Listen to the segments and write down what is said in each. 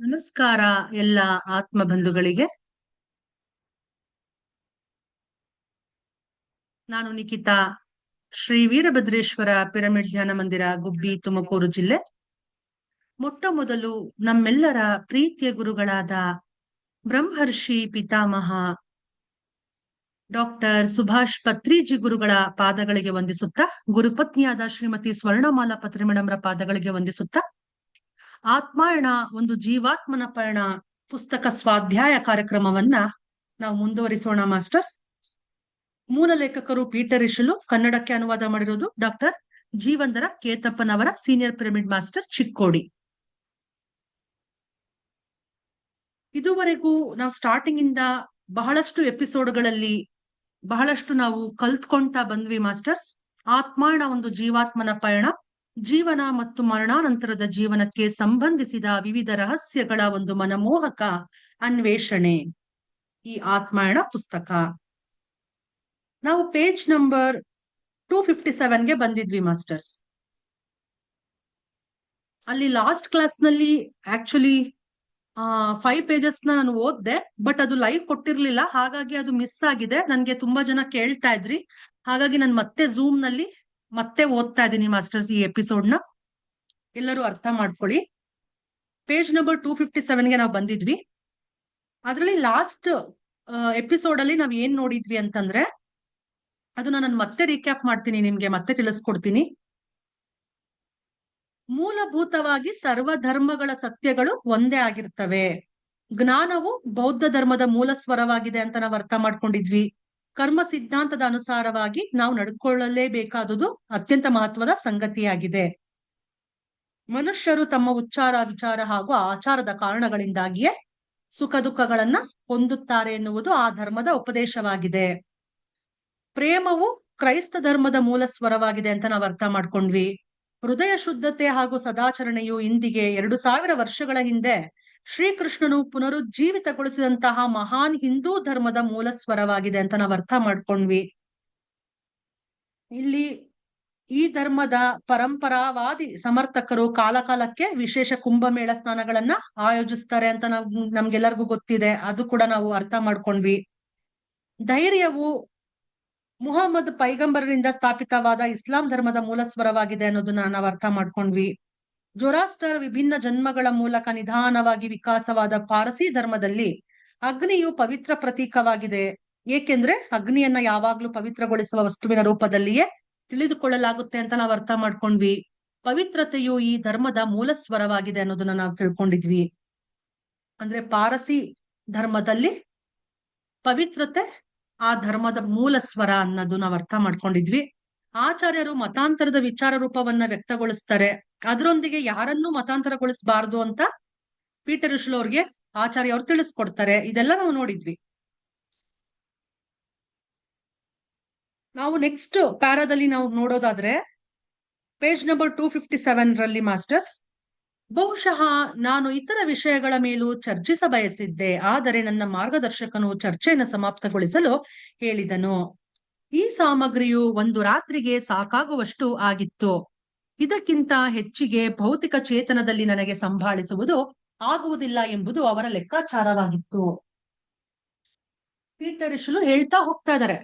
ನಮಸ್ಕಾರ ಎಲ್ಲ ಆತ್ಮ ಬಂಧುಗಳಿಗೆ. ನಾನು ನಿಖಿತಾ, ಶ್ರೀ ವೀರಭದ್ರೇಶ್ವರ ಪಿರಮಿಡ್ ಧ್ಯಾನ ಮಂದಿರ, ಗುಬ್ಬಿ, ತುಮಕೂರು ಜಿಲ್ಲೆ. ಮೊಟ್ಟ ಮೊದಲು ನಮ್ಮೆಲ್ಲರ ಪ್ರೀತಿಯ ಗುರುಗಳಾದ ಬ್ರಹ್ಮರ್ಷಿ ಪಿತಾಮಹ ಡಾಕ್ಟರ್ ಸುಭಾಷ್ ಪತ್ರಿಜಿ ಗುರುಗಳ ಪಾದಗಳಿಗೆ ವಂದಿಸುತ್ತಾ, ಗುರುಪತ್ನಿಯಾದ ಶ್ರೀಮತಿ ಸ್ವರ್ಣಮಾಲಾ ಪತ್ರಿ ಮೇಡಮ್ರ ಪಾದಗಳಿಗೆ ವಂದಿಸುತ್ತಾ, ಆತ್ಮಾಯಣ ಒಂದು ಜೀವಾತ್ಮನ ಪಯಣ ಪುಸ್ತಕ ಸ್ವಾಧ್ಯಾಯ ಕಾರ್ಯಕ್ರಮವನ್ನ ನಾವು ಮುಂದುವರಿಸೋಣ ಮಾಸ್ಟರ್ಸ್. ಮೂಲ ಲೇಖಕರು ಪೀಟರ್ ಇಶಲು, ಕನ್ನಡಕ್ಕೆ ಅನುವಾದ ಮಾಡಿರೋದು ಡಾಕ್ಟರ್ ಜೀವಂದರ ಕೇತಪ್ಪನವರ, ಸೀನಿಯರ್ ಪಿರಮಿಡ್ ಮಾಸ್ಟರ್, ಚಿಕ್ಕೋಡಿ. ಇದುವರೆಗೂ ನಾವು ಸ್ಟಾರ್ಟಿಂಗ್ ಇಂದ ಬಹಳಷ್ಟು ಎಪಿಸೋಡ್ಗಳಲ್ಲಿ ಬಹಳಷ್ಟು ನಾವು ಕಲ್ತ್ಕೊಂತಾ ಬಂದ್ವಿ ಮಾಸ್ಟರ್ಸ್. ಆತ್ಮಾಯಣ ಒಂದು ಜೀವಾತ್ಮನ ಪಯಣ, ಜೀವನ ಮತ್ತು ಮರಣಾನಂತರದ ಜೀವನಕ್ಕೆ ಸಂಬಂಧಿಸಿದ ವಿವಿಧ ರಹಸ್ಯಗಳ ಒಂದು ಮನಮೋಹಕ ಅನ್ವೇಷಣೆ, ಈ ಆತ್ಮಾಯಣ ಪುಸ್ತಕ. ನಾವು ಪೇಜ್ ನಂಬರ್ 257ಗೆ ಬಂದಿದ್ವಿ ಮಾಸ್ಟರ್ಸ್. ಅಲ್ಲಿ ಲಾಸ್ಟ್ ಕ್ಲಾಸ್ ನಲ್ಲಿ ಆಕ್ಚುಲಿ 5 ಪೇಜಸ್ ನಾನು ಓದ್ದೆ, ಬಟ್ ಅದು ಲೈವ್ ಕೊಟ್ಟಿರ್ಲಿಲ್ಲ, ಹಾಗಾಗಿ ಅದು ಮಿಸ್ ಆಗಿದೆ. ನನ್ಗೆ ತುಂಬಾ ಜನ ಕೇಳ್ತಾ ಇದ್ರಿ, ಹಾಗಾಗಿ ನಾನು ಮತ್ತೆ ಝೂಮ್ ನಲ್ಲಿ ಮತ್ತೆ ಓದ್ತಾ ಇದ್ದೀನಿ ಮಾಸ್ಟರ್ಸ್ ಈ ಎಪಿಸೋಡ್ ನ. ಎಲ್ಲರೂ ಅರ್ಥ ಮಾಡ್ಕೊಳ್ಳಿ. ಪೇಜ್ ನಂಬರ್ 257ಗೆ ನಾವು ಬಂದಿದ್ವಿ. ಅದರಲ್ಲಿ ಲಾಸ್ಟ್ ಎಪಿಸೋಡ್ ಅಲ್ಲಿ ನಾವ್ ಏನ್ ನೋಡಿದ್ವಿ ಅಂತಂದ್ರೆ, ಅದನ್ನ ನಾನು ಮತ್ತೆ ರೀಕ್ಯಾಪ್ ಮಾಡ್ತೀನಿ, ನಿಮ್ಗೆ ಮತ್ತೆ ತಿಳಿಸ್ಕೊಡ್ತೀನಿ. ಮೂಲಭೂತವಾಗಿ ಸರ್ವ ಧರ್ಮಗಳ ಸತ್ಯಗಳು ಒಂದೇ ಆಗಿರ್ತವೆ. ಜ್ಞಾನವು ಬೌದ್ಧ ಧರ್ಮದ ಮೂಲ ಸ್ವರವಾಗಿದೆ ಅಂತ ನಾವು ಅರ್ಥ ಮಾಡ್ಕೊಂಡಿದ್ವಿ. ಕರ್ಮ ಸಿದ್ಧಾಂತದ ಅನುಸಾರವಾಗಿ ನಾವು ನಡ್ಕೊಳ್ಳಲೇಬೇಕಾದುದು ಅತ್ಯಂತ ಮಹತ್ವದ ಸಂಗತಿಯಾಗಿದೆ. ಮನುಷ್ಯರು ತಮ್ಮ ಉಚ್ಚಾರ, ವಿಚಾರ ಹಾಗೂ ಆಚಾರದ ಕಾರಣಗಳಿಂದಾಗಿಯೇ ಸುಖ ದುಃಖಗಳನ್ನ ಹೊಂದುತ್ತಾರೆ ಎನ್ನುವುದು ಆ ಧರ್ಮದ ಉಪದೇಶವಾಗಿದೆ. ಪ್ರೇಮವು ಕ್ರೈಸ್ತ ಧರ್ಮದ ಮೂಲ ಸ್ವರವಾಗಿದೆ ಅಂತ ನಾವು ಅರ್ಥ ಮಾಡ್ಕೊಂಡ್ವಿ. ಹೃದಯ ಶುದ್ಧತೆ ಹಾಗೂ ಸದಾಚರಣೆಯು ಇಂದಿಗೆ 2000 ವರ್ಷಗಳ ಹಿಂದೆ ಶ್ರೀಕೃಷ್ಣನು ಪುನರುಜ್ಜೀವಿತಗೊಳಿಸಿದಂತಹ ಮಹಾನ್ ಹಿಂದೂ ಧರ್ಮದ ಮೂಲ ಸ್ವರವಾಗಿದೆ ಅಂತ ನಾವು ಅರ್ಥ ಮಾಡ್ಕೊಂಡ್ವಿ. ಇಲ್ಲಿ ಈ ಧರ್ಮದ ಪರಂಪರಾವಾದಿ ಸಮರ್ಥಕರು ಕಾಲಕಾಲಕ್ಕೆ ವಿಶೇಷ ಕುಂಭಮೇಳ ಸ್ನಾನಗಳನ್ನ ಆಯೋಜಿಸ್ತಾರೆ ಅಂತ ನಮ್ಗೆಲ್ಲರಿಗೂ ಗೊತ್ತಿದೆ, ಅದು ಕೂಡ ನಾವು ಅರ್ಥ ಮಾಡ್ಕೊಂಡ್ವಿ. ಧೈರ್ಯವು ಮುಹಮ್ಮದ್ ಪೈಗಂಬರರಿಂದ ಸ್ಥಾಪಿತವಾದ ಇಸ್ಲಾಂ ಧರ್ಮದ ಮೂಲ ಸ್ವರವಾಗಿದೆ ಅನ್ನೋದನ್ನ ನಾವು ಅರ್ಥ ಮಾಡ್ಕೊಂಡ್ವಿ. ಜೊರಾಸ್ಟರ್ ವಿಭಿನ್ನ ಜನ್ಮಗಳ ಮೂಲಕ ನಿಧಾನವಾಗಿ ವಿಕಾಸವಾದ ಪಾರಸಿ ಧರ್ಮದಲ್ಲಿ ಅಗ್ನಿಯು ಪವಿತ್ರ ಪ್ರತೀಕವಾಗಿದೆ, ಏಕೆಂದ್ರೆ ಅಗ್ನಿಯನ್ನ ಯಾವಾಗ್ಲೂ ಪವಿತ್ರಗೊಳಿಸುವ ವಸ್ತುವಿನ ರೂಪದಲ್ಲಿಯೇ ತಿಳಿದುಕೊಳ್ಳಲಾಗುತ್ತೆ ಅಂತ ನಾವು ಅರ್ಥ ಮಾಡ್ಕೊಂಡ್ವಿ. ಪವಿತ್ರತೆಯು ಈ ಧರ್ಮದ ಮೂಲ ಸ್ವರವಾಗಿದೆ ಅನ್ನೋದನ್ನ ನಾವು ತಿಳ್ಕೊಂಡಿದ್ವಿ. ಅಂದ್ರೆ ಪಾರಸಿ ಧರ್ಮದಲ್ಲಿ ಪವಿತ್ರತೆ ಆ ಧರ್ಮದ ಮೂಲ ಸ್ವರ ಅನ್ನೋದು ನಾವು ಅರ್ಥ ಮಾಡ್ಕೊಂಡಿದ್ವಿ. ಆಚಾರ್ಯರು ಮತಾಂತರದ ವಿಚಾರ ರೂಪವನ್ನ ವ್ಯಕ್ತಗೊಳಿಸ್ತಾರೆ, ಅದರೊಂದಿಗೆ ಯಾರನ್ನೂ ಮತಾಂತರಗೊಳಿಸಬಾರದು ಅಂತ ಪೀಟರ್ ಇಶಲು ಅವ್ರಿಗೆ ಆಚಾರ್ಯ ಅವ್ರು ತಿಳಿಸ್ಕೊಡ್ತಾರೆ. ಇದೆಲ್ಲ ನಾವು ನೋಡಿದ್ವಿ. ನಾವು ನೆಕ್ಸ್ಟ್ ಪ್ಯಾರಾದಲ್ಲಿ ನಾವು ನೋಡೋದಾದ್ರೆ ಪೇಜ್ ನಂಬರ್ 257ರಲ್ಲಿ ಮಾಸ್ಟರ್ಸ್, ಬಹುಶಃ ನಾನು ಇತರ ವಿಷಯಗಳ ಮೇಲೂ ಚರ್ಚಿಸ ಬಯಸಿದ್ದೆ, ಆದರೆ ನನ್ನ ಮಾರ್ಗದರ್ಶಕನು ಚರ್ಚೆಯನ್ನು ಸಮಾಪ್ತಗೊಳಿಸಲು ಹೇಳಿದನು. ಈ ಸಾಮಗ್ರಿಯು ಒಂದು ರಾತ್ರಿಗೆ ಸಾಕಾಗುವಷ್ಟು ಆಗಿತ್ತು. ಇದಕ್ಕಿಂತ ಹೆಚ್ಚಿಗೆ ಭೌತಿಕ ಚೇತನದಲ್ಲಿ ನನಗೆ ಸಂಭಾಳಿಸುವುದು ಆಗುವುದಿಲ್ಲ ಎಂಬುದು ಅವರ ಲೆಕ್ಕಾಚಾರವಾಗಿತ್ತು. ಪೀಟರ್ ಇಶಲು ಹೇಳ್ತಾ ಹೋಗ್ತಾ ಇದ್ದಾರೆ,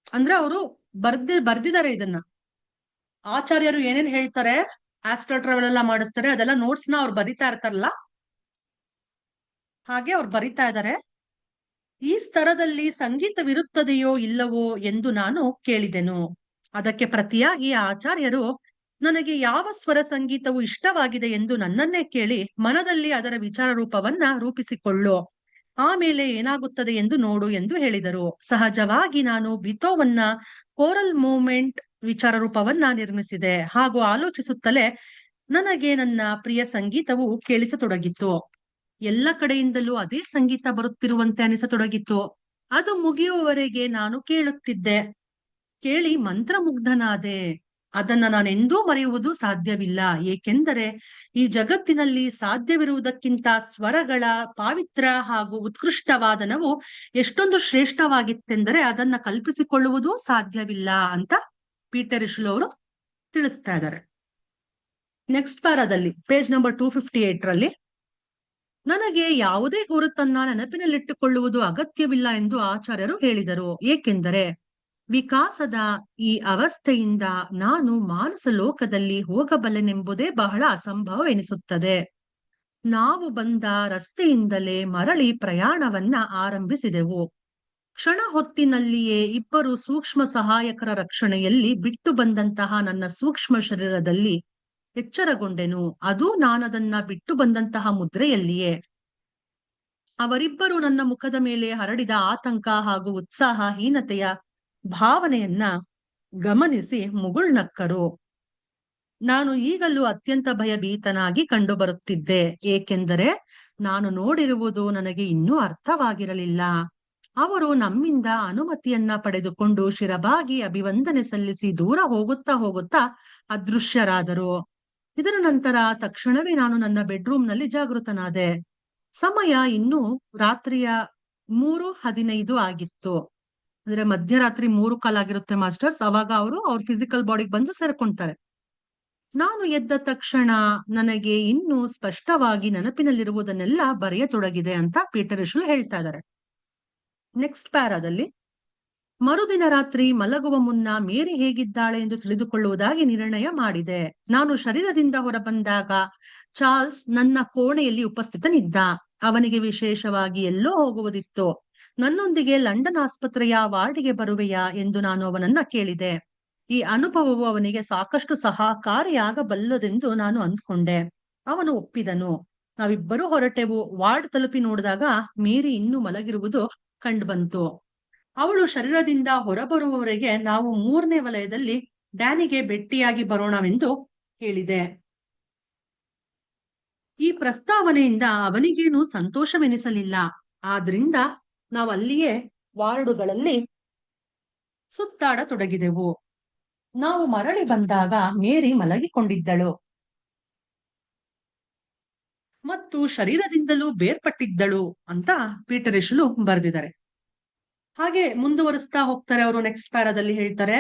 ಅಂದ್ರೆ ಅವರು ಬರ್ದಿದ್ದಾರೆ ಇದನ್ನ. ಆಚಾರ್ಯರು ಏನೇನ್ ಹೇಳ್ತಾರೆ, ಆಸ್ಟ್ರಲ್ ಟ್ರಾವೆಲ್ ಎಲ್ಲ ಮಾಡಿಸ್ತಾರೆ, ಅದೆಲ್ಲ ನೋಟ್ಸ್ ನ ಅವ್ರು ಬರಿತಾ ಇರ್ತಾರಲ್ಲ, ಹಾಗೆ ಅವ್ರು ಬರಿತಾ ಇದ್ದಾರೆ. ಈ ಸ್ತರದಲ್ಲಿ ಸಂಗೀತವಿರುತ್ತದೆಯೋ ಇಲ್ಲವೋ ಎಂದು ನಾನು ಕೇಳಿದೆನು. ಅದಕ್ಕೆ ಪ್ರತಿಯಾಗಿ ಆಚಾರ್ಯರು, ನನಗೆ ಯಾವ ಸ್ವರ ಸಂಗೀತವು ಇಷ್ಟವಾಗಿದೆ ಎಂದು ನನ್ನನ್ನೇ ಕೇಳಿ ಮನದಲ್ಲಿ ಅದರ ವಿಚಾರ ರೂಪವನ್ನ ರೂಪಿಸಿಕೊಳ್ಳು, ಆಮೇಲೆ ಏನಾಗುತ್ತದೆ ಎಂದು ನೋಡು ಎಂದು ಹೇಳಿದರು. ಸಹಜವಾಗಿ ನಾನು ಬಿತೋವನ್ನ ಕೋರಲ್ ಮೂವ್ಮೆಂಟ್ ವಿಚಾರ ರೂಪವನ್ನ ನಿರ್ಮಿಸಿದೆ ಹಾಗೂ ಆಲೋಚಿಸುತ್ತಲೇ ನನಗೆ ನನ್ನ ಪ್ರಿಯ ಸಂಗೀತವು ಕೇಳಿಸತೊಡಗಿತ್ತು. ಎಲ್ಲ ಕಡೆಯಿಂದಲೂ ಅದೇ ಸಂಗೀತ ಬರುತ್ತಿರುವಂತೆ ಅನಿಸತೊಡಗಿತ್ತು. ಅದು ಮುಗಿಯುವವರೆಗೆ ನಾನು ಕೇಳುತ್ತಿದ್ದೆ. ಕೇಳಿ ಮಂತ್ರಮುಗ್ಧನಾದೆ. ಅದನ್ನ ನಾನೆಂದೂ ಮರೆಯುವುದು ಸಾಧ್ಯವಿಲ್ಲ, ಏಕೆಂದರೆ ಈ ಜಗತ್ತಿನಲ್ಲಿ ಸಾಧ್ಯವಿರುವುದಕ್ಕಿಂತ ಸ್ವರಗಳ ಪಾವಿತ್ರ ಹಾಗೂ ಉತ್ಕೃಷ್ಟವಾದನವು ಎಷ್ಟೊಂದು ಶ್ರೇಷ್ಠವಾಗಿತ್ತೆಂದರೆ ಅದನ್ನ ಕಲ್ಪಿಸಿಕೊಳ್ಳುವುದೂ ಸಾಧ್ಯವಿಲ್ಲ ಅಂತ ಪೀಟರ್ ಇಶಲು ಅವರು ತಿಳಿಸ್ತಾ ಇದ್ದಾರೆ. ನೆಕ್ಸ್ಟ್ ಪ್ಯಾರಾದಲ್ಲಿ ಪೇಜ್ ನಂಬರ್ 258ರಲ್ಲಿ, ನನಗೆ ಯಾವುದೇ ಗುರುತನ್ನ ನೆನಪಿನಲ್ಲಿಟ್ಟುಕೊಳ್ಳುವುದು ಅಗತ್ಯವಿಲ್ಲ ಎಂದು ಆಚಾರ್ಯರು ಹೇಳಿದರು. ಏಕೆಂದರೆ ವಿಕಾಸದ ಈ ಅವಸ್ಥೆಯಿಂದ ನಾನು ಮಾನಸ ಲೋಕದಲ್ಲಿ ಹೋಗಬಲ್ಲೆನೆಂಬುದೇ ಬಹಳ ಅಸಂಭವವೆನಿಸುತ್ತದೆ. ನಾವು ಬಂದ ರಸ್ತೆಯಿಂದಲೇ ಮರಳಿ ಪ್ರಯಾಣವನ್ನ ಆರಂಭಿಸಿದೆವು. ಕ್ಷಣ ಹೊತ್ತಿನಲ್ಲಿಯೇ ಇಬ್ಬರು ಸೂಕ್ಷ್ಮ ಸಹಾಯಕರ ರಕ್ಷಣೆಯಲ್ಲಿ ಬಿಟ್ಟು ಬಂದಂತಹ ನನ್ನ ಸೂಕ್ಷ್ಮ ಶರೀರದಲ್ಲಿ ಎಚ್ಚರಗೊಂಡೆನು. ಅದು ನಾನದನ್ನ ಬಿಟ್ಟು ಬಂದಂತಹ ಮುದ್ರೆಯಲ್ಲಿಯೇ. ಅವರಿಬ್ಬರು ನನ್ನ ಮುಖದ ಮೇಲೆ ಹರಡಿದ ಆತಂಕ ಹಾಗೂ ಉತ್ಸಾಹಹೀನತೆಯ ಭಾವನೆಯನ್ನ ಗಮನಿಸಿ ಮುಗುಳ್ನಕ್ಕರು. ನಾನು ಈಗಲೂ ಅತ್ಯಂತ ಭಯಭೀತನಾಗಿ ಕಂಡು ಬರುತ್ತಿದ್ದೆ. ಏಕೆಂದರೆ ನಾನು ನೋಡಿರುವುದು ನನಗೆ ಇನ್ನೂ ಅರ್ಥವಾಗಿರಲಿಲ್ಲ. ಅವರು ನಮ್ಮಿಂದ ಅನುಮತಿಯನ್ನ ಪಡೆದುಕೊಂಡು ಶಿರಬಾಗಿ ಅಭಿವಂದನೆ ಸಲ್ಲಿಸಿ ದೂರ ಹೋಗುತ್ತಾ ಹೋಗುತ್ತಾ ಅದೃಶ್ಯರಾದರು. ಇದರ ನಂತರ ತಕ್ಷಣವೇ ನಾನು ನನ್ನ ಬೆಡ್ರೂಮ್ನಲ್ಲಿ ಜಾಗೃತನಾದೆ. ಸಮಯ ಇನ್ನೂ ರಾತ್ರಿಯ 3:15 ಆಗಿತ್ತು. ಅಂದ್ರೆ ಮಧ್ಯರಾತ್ರಿ 3 ಕಾಲಾಗಿರುತ್ತೆ ಮಾಸ್ಟರ್ಸ್. ಅವಾಗ ಅವರು ಅವ್ರ ಫಿಸಿಕಲ್ ಬಾಡಿಗೆ ಬಂದು ಸೇರ್ಕೊಂತಾರೆ. ನಾನು ಎದ್ದ ತಕ್ಷಣ ನನಗೆ ಇನ್ನೂ ಸ್ಪಷ್ಟವಾಗಿ ನೆನಪಿನಲ್ಲಿರುವುದನ್ನೆಲ್ಲ ಬರೆಯತೊಡಗಿದೆ ಅಂತ ಪೀಟರ್ ಇಶುಲ್ ಹೇಳ್ತಾ ಇದ್ದಾರೆ. ನೆಕ್ಸ್ಟ್ ಪ್ಯಾರಾದಲ್ಲಿ, ಮರುದಿನ ರಾತ್ರಿ ಮಲಗುವ ಮುನ್ನ ಮೇರಿ ಹೇಗಿದ್ದಾಳೆ ಎಂದು ತಿಳಿದುಕೊಳ್ಳುವುದಾಗಿ ನಿರ್ಣಯ ಮಾಡಿದೆ. ನಾನು ಶರೀರದಿಂದ ಹೊರಬಂದಾಗ ಚಾರ್ಲ್ಸ್ ನನ್ನ ಕೋಣೆಯಲ್ಲಿ ಉಪಸ್ಥಿತನಿದ್ದ. ಅವನಿಗೆ ವಿಶೇಷವಾಗಿ ಎಲ್ಲೋ ಹೋಗುವುದಿತ್ತು. ನನ್ನೊಂದಿಗೆ ಲಂಡನ್ ಆಸ್ಪತ್ರೆಯ ವಾರ್ಡಿಗೆ ಬರುವೆಯಾ ಎಂದು ನಾನು ಅವನನ್ನ ಕೇಳಿದೆ. ಈ ಅನುಭವವು ಅವನಿಗೆ ಸಾಕಷ್ಟು ಸಹಕಾರಿಯಾಗಬಲ್ಲದೆಂದು ನಾನು ಅಂದ್ಕೊಂಡೆ. ಅವನು ಒಪ್ಪಿದನು. ನಾವಿಬ್ಬರೂ ಹೊರಟೆವು. ವಾರ್ಡ್ ತಲುಪಿ ನೋಡಿದಾಗ ಮೇರಿ ಇನ್ನೂ ಮಲಗಿರುವುದು ಕಂಡುಬಂತು. ಅವಳು ಶರೀರದಿಂದ ಹೊರಬರುವವರೆಗೆ ನಾವು 3ನೇ ವಲಯದಲ್ಲಿ ಡ್ಯಾನಿಗೆ ಭೇಟಿಯಾಗಿ ಬರೋಣವೆಂದು ಹೇಳಿದೆ. ಈ ಪ್ರಸ್ತಾವನೆಯಿಂದ ಅವನಿಗೇನು ಸಂತೋಷವೆನಿಸಲಿಲ್ಲ. ಆದ್ರಿಂದ ನಾವು ಅಲ್ಲಿಯೇ ವಾರ್ಡುಗಳಲ್ಲಿ ಸುತ್ತಾಡತೊಡಗಿದೆವು. ನಾವು ಮರಳಿ ಬಂದಾಗ ಮೇರಿ ಮಲಗಿಕೊಂಡಿದ್ದಳು ಮತ್ತು ಶರೀರದಿಂದಲೂ ಬೇರ್ಪಟ್ಟಿದ್ದಳು ಅಂತ ಪೀಟರ್ ಇಶುಲು ಬರೆದಿದ್ದಾರೆ. ಹಾಗೆ ಮುಂದುವರಿಸ್ತಾ ಹೋಗ್ತಾರೆ. ಅವರು ನೆಕ್ಸ್ಟ್ ಪ್ಯಾರಾದಲ್ಲಿ ಹೇಳ್ತಾರೆ,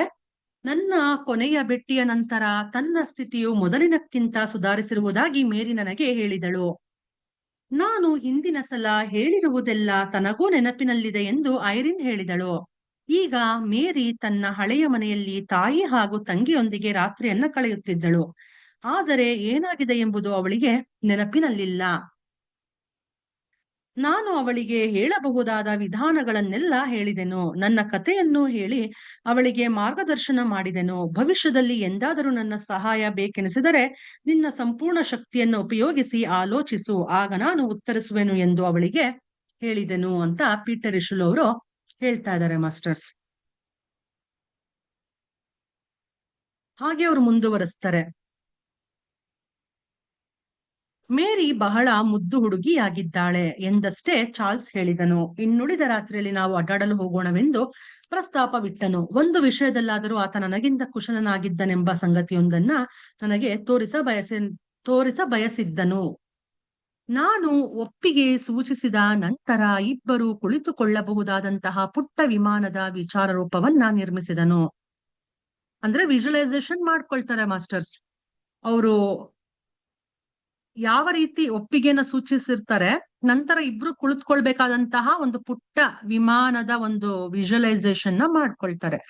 ನನ್ನ ಕೊನೆಯ ಭೇಟಿಯ ನಂತರ ತನ್ನ ಸ್ಥಿತಿಯು ಮೊದಲಿನಕ್ಕಿಂತ ಸುಧಾರಿಸಿರುವುದಾಗಿ ಮೇರಿ ನನಗೆ ಹೇಳಿದಳು. ನಾನು ಹಿಂದಿನ ಸಲ ಹೇಳಿರುವುದೆಲ್ಲ ತನಗೂ ನೆನಪಿನಲ್ಲಿದೆ ಎಂದು ಐರಿನ್ ಹೇಳಿದಳು. ಈಗ ಮೇರಿ ತನ್ನ ಹಳೆಯ ಮನೆಯಲ್ಲಿ ತಾಯಿ ಹಾಗೂ ತಂಗಿಯೊಂದಿಗೆ ರಾತ್ರಿಯನ್ನ ಕಳೆಯುತ್ತಿದ್ದಳು. ಆದರೆ ಏನಾಗಿದೆ ಎಂಬುದು ಅವಳಿಗೆ ನೆನಪಿನಲ್ಲಿಲ್ಲ. ನಾನು ಅವಳಿಗೆ ಹೇಳಬಹುದಾದ ವಿಧಾನಗಳನ್ನೆಲ್ಲ ಹೇಳಿದೆನು. ನನ್ನ ಕಥೆಯನ್ನು ಹೇಳಿ ಅವಳಿಗೆ ಮಾರ್ಗದರ್ಶನ ಮಾಡಿದೆನು. ಭವಿಷ್ಯದಲ್ಲಿ ಎಂದಾದರೂ ನನ್ನ ಸಹಾಯ ಬೇಕೆನಿಸಿದರೆ ನಿನ್ನ ಸಂಪೂರ್ಣ ಶಕ್ತಿಯನ್ನು ಉಪಯೋಗಿಸಿ ಆಲೋಚಿಸು, ಆಗ ನಾನು ಉತ್ತರಿಸುವೆನು ಎಂದು ಅವಳಿಗೆ ಹೇಳಿದೆನು ಅಂತ ಪೀಟರ್ ಇಶುಲ್ ಅವರು ಹೇಳ್ತಾ ಇದ್ದಾರೆ ಮಾಸ್ಟರ್ಸ್. ಹಾಗೆ ಅವರು ಮುಂದುವರಿಸ್ತಾರೆ, ಮೇರಿ ಬಹಳ ಮುದ್ದು ಹುಡುಗಿಯಾಗಿದ್ದಾಳೆ ಎಂದಷ್ಟೇ ಚಾರ್ಲ್ಸ್ ಹೇಳಿದನು. ಇನ್ನುಳಿದ ರಾತ್ರಿಯಲ್ಲಿ ನಾವು ಅಡ್ಡಾಡಲು ಹೋಗೋಣವೆಂದು ಪ್ರಸ್ತಾಪವಿಟ್ಟನು. ಒಂದು ವಿಷಯದಲ್ಲಾದರೂ ಆತ ನನಗಿಂತ ಕುಶಲನಾಗಿದ್ದನೆಂಬ ಸಂಗತಿಯೊಂದನ್ನ ನನಗೆ ತೋರಿಸ ಬಯಸಿದ್ದನು. ನಾನು ಒಪ್ಪಿಗೆ ಸೂಚಿಸಿದ ನಂತರ ಇಬ್ಬರು ಕುಳಿತುಕೊಳ್ಳಬಹುದಾದಂತಹ ಪುಟ್ಟ ವಿಮಾನದ ವಿಚಾರ ರೂಪವನ್ನ ನಿರ್ಮಿಸಿದನು. ಅಂದ್ರೆ ವಿಜುವಲೈಸೇಷನ್ ಮಾಡ್ಕೊಳ್ತಾರೆ ಮಾಸ್ಟರ್ಸ್. ಅವರು ಯಾವ ರೀತಿ ಒಪ್ಪಿಗೆನ ಸೂಚಿಸಿರ್ತಾರೆ, ನಂತರ ಇಬ್ರು ಕುಳಿತುಕೊಳ್ಬೇಕಾದಂತಹ ಒಂದು ಪುಟ್ಟ ವಿಮಾನದ ಒಂದು ವಿಜುವಲೈಸೇಷನ್ ನ ಮಾಡ್ಕೊಳ್ತಾರೆ.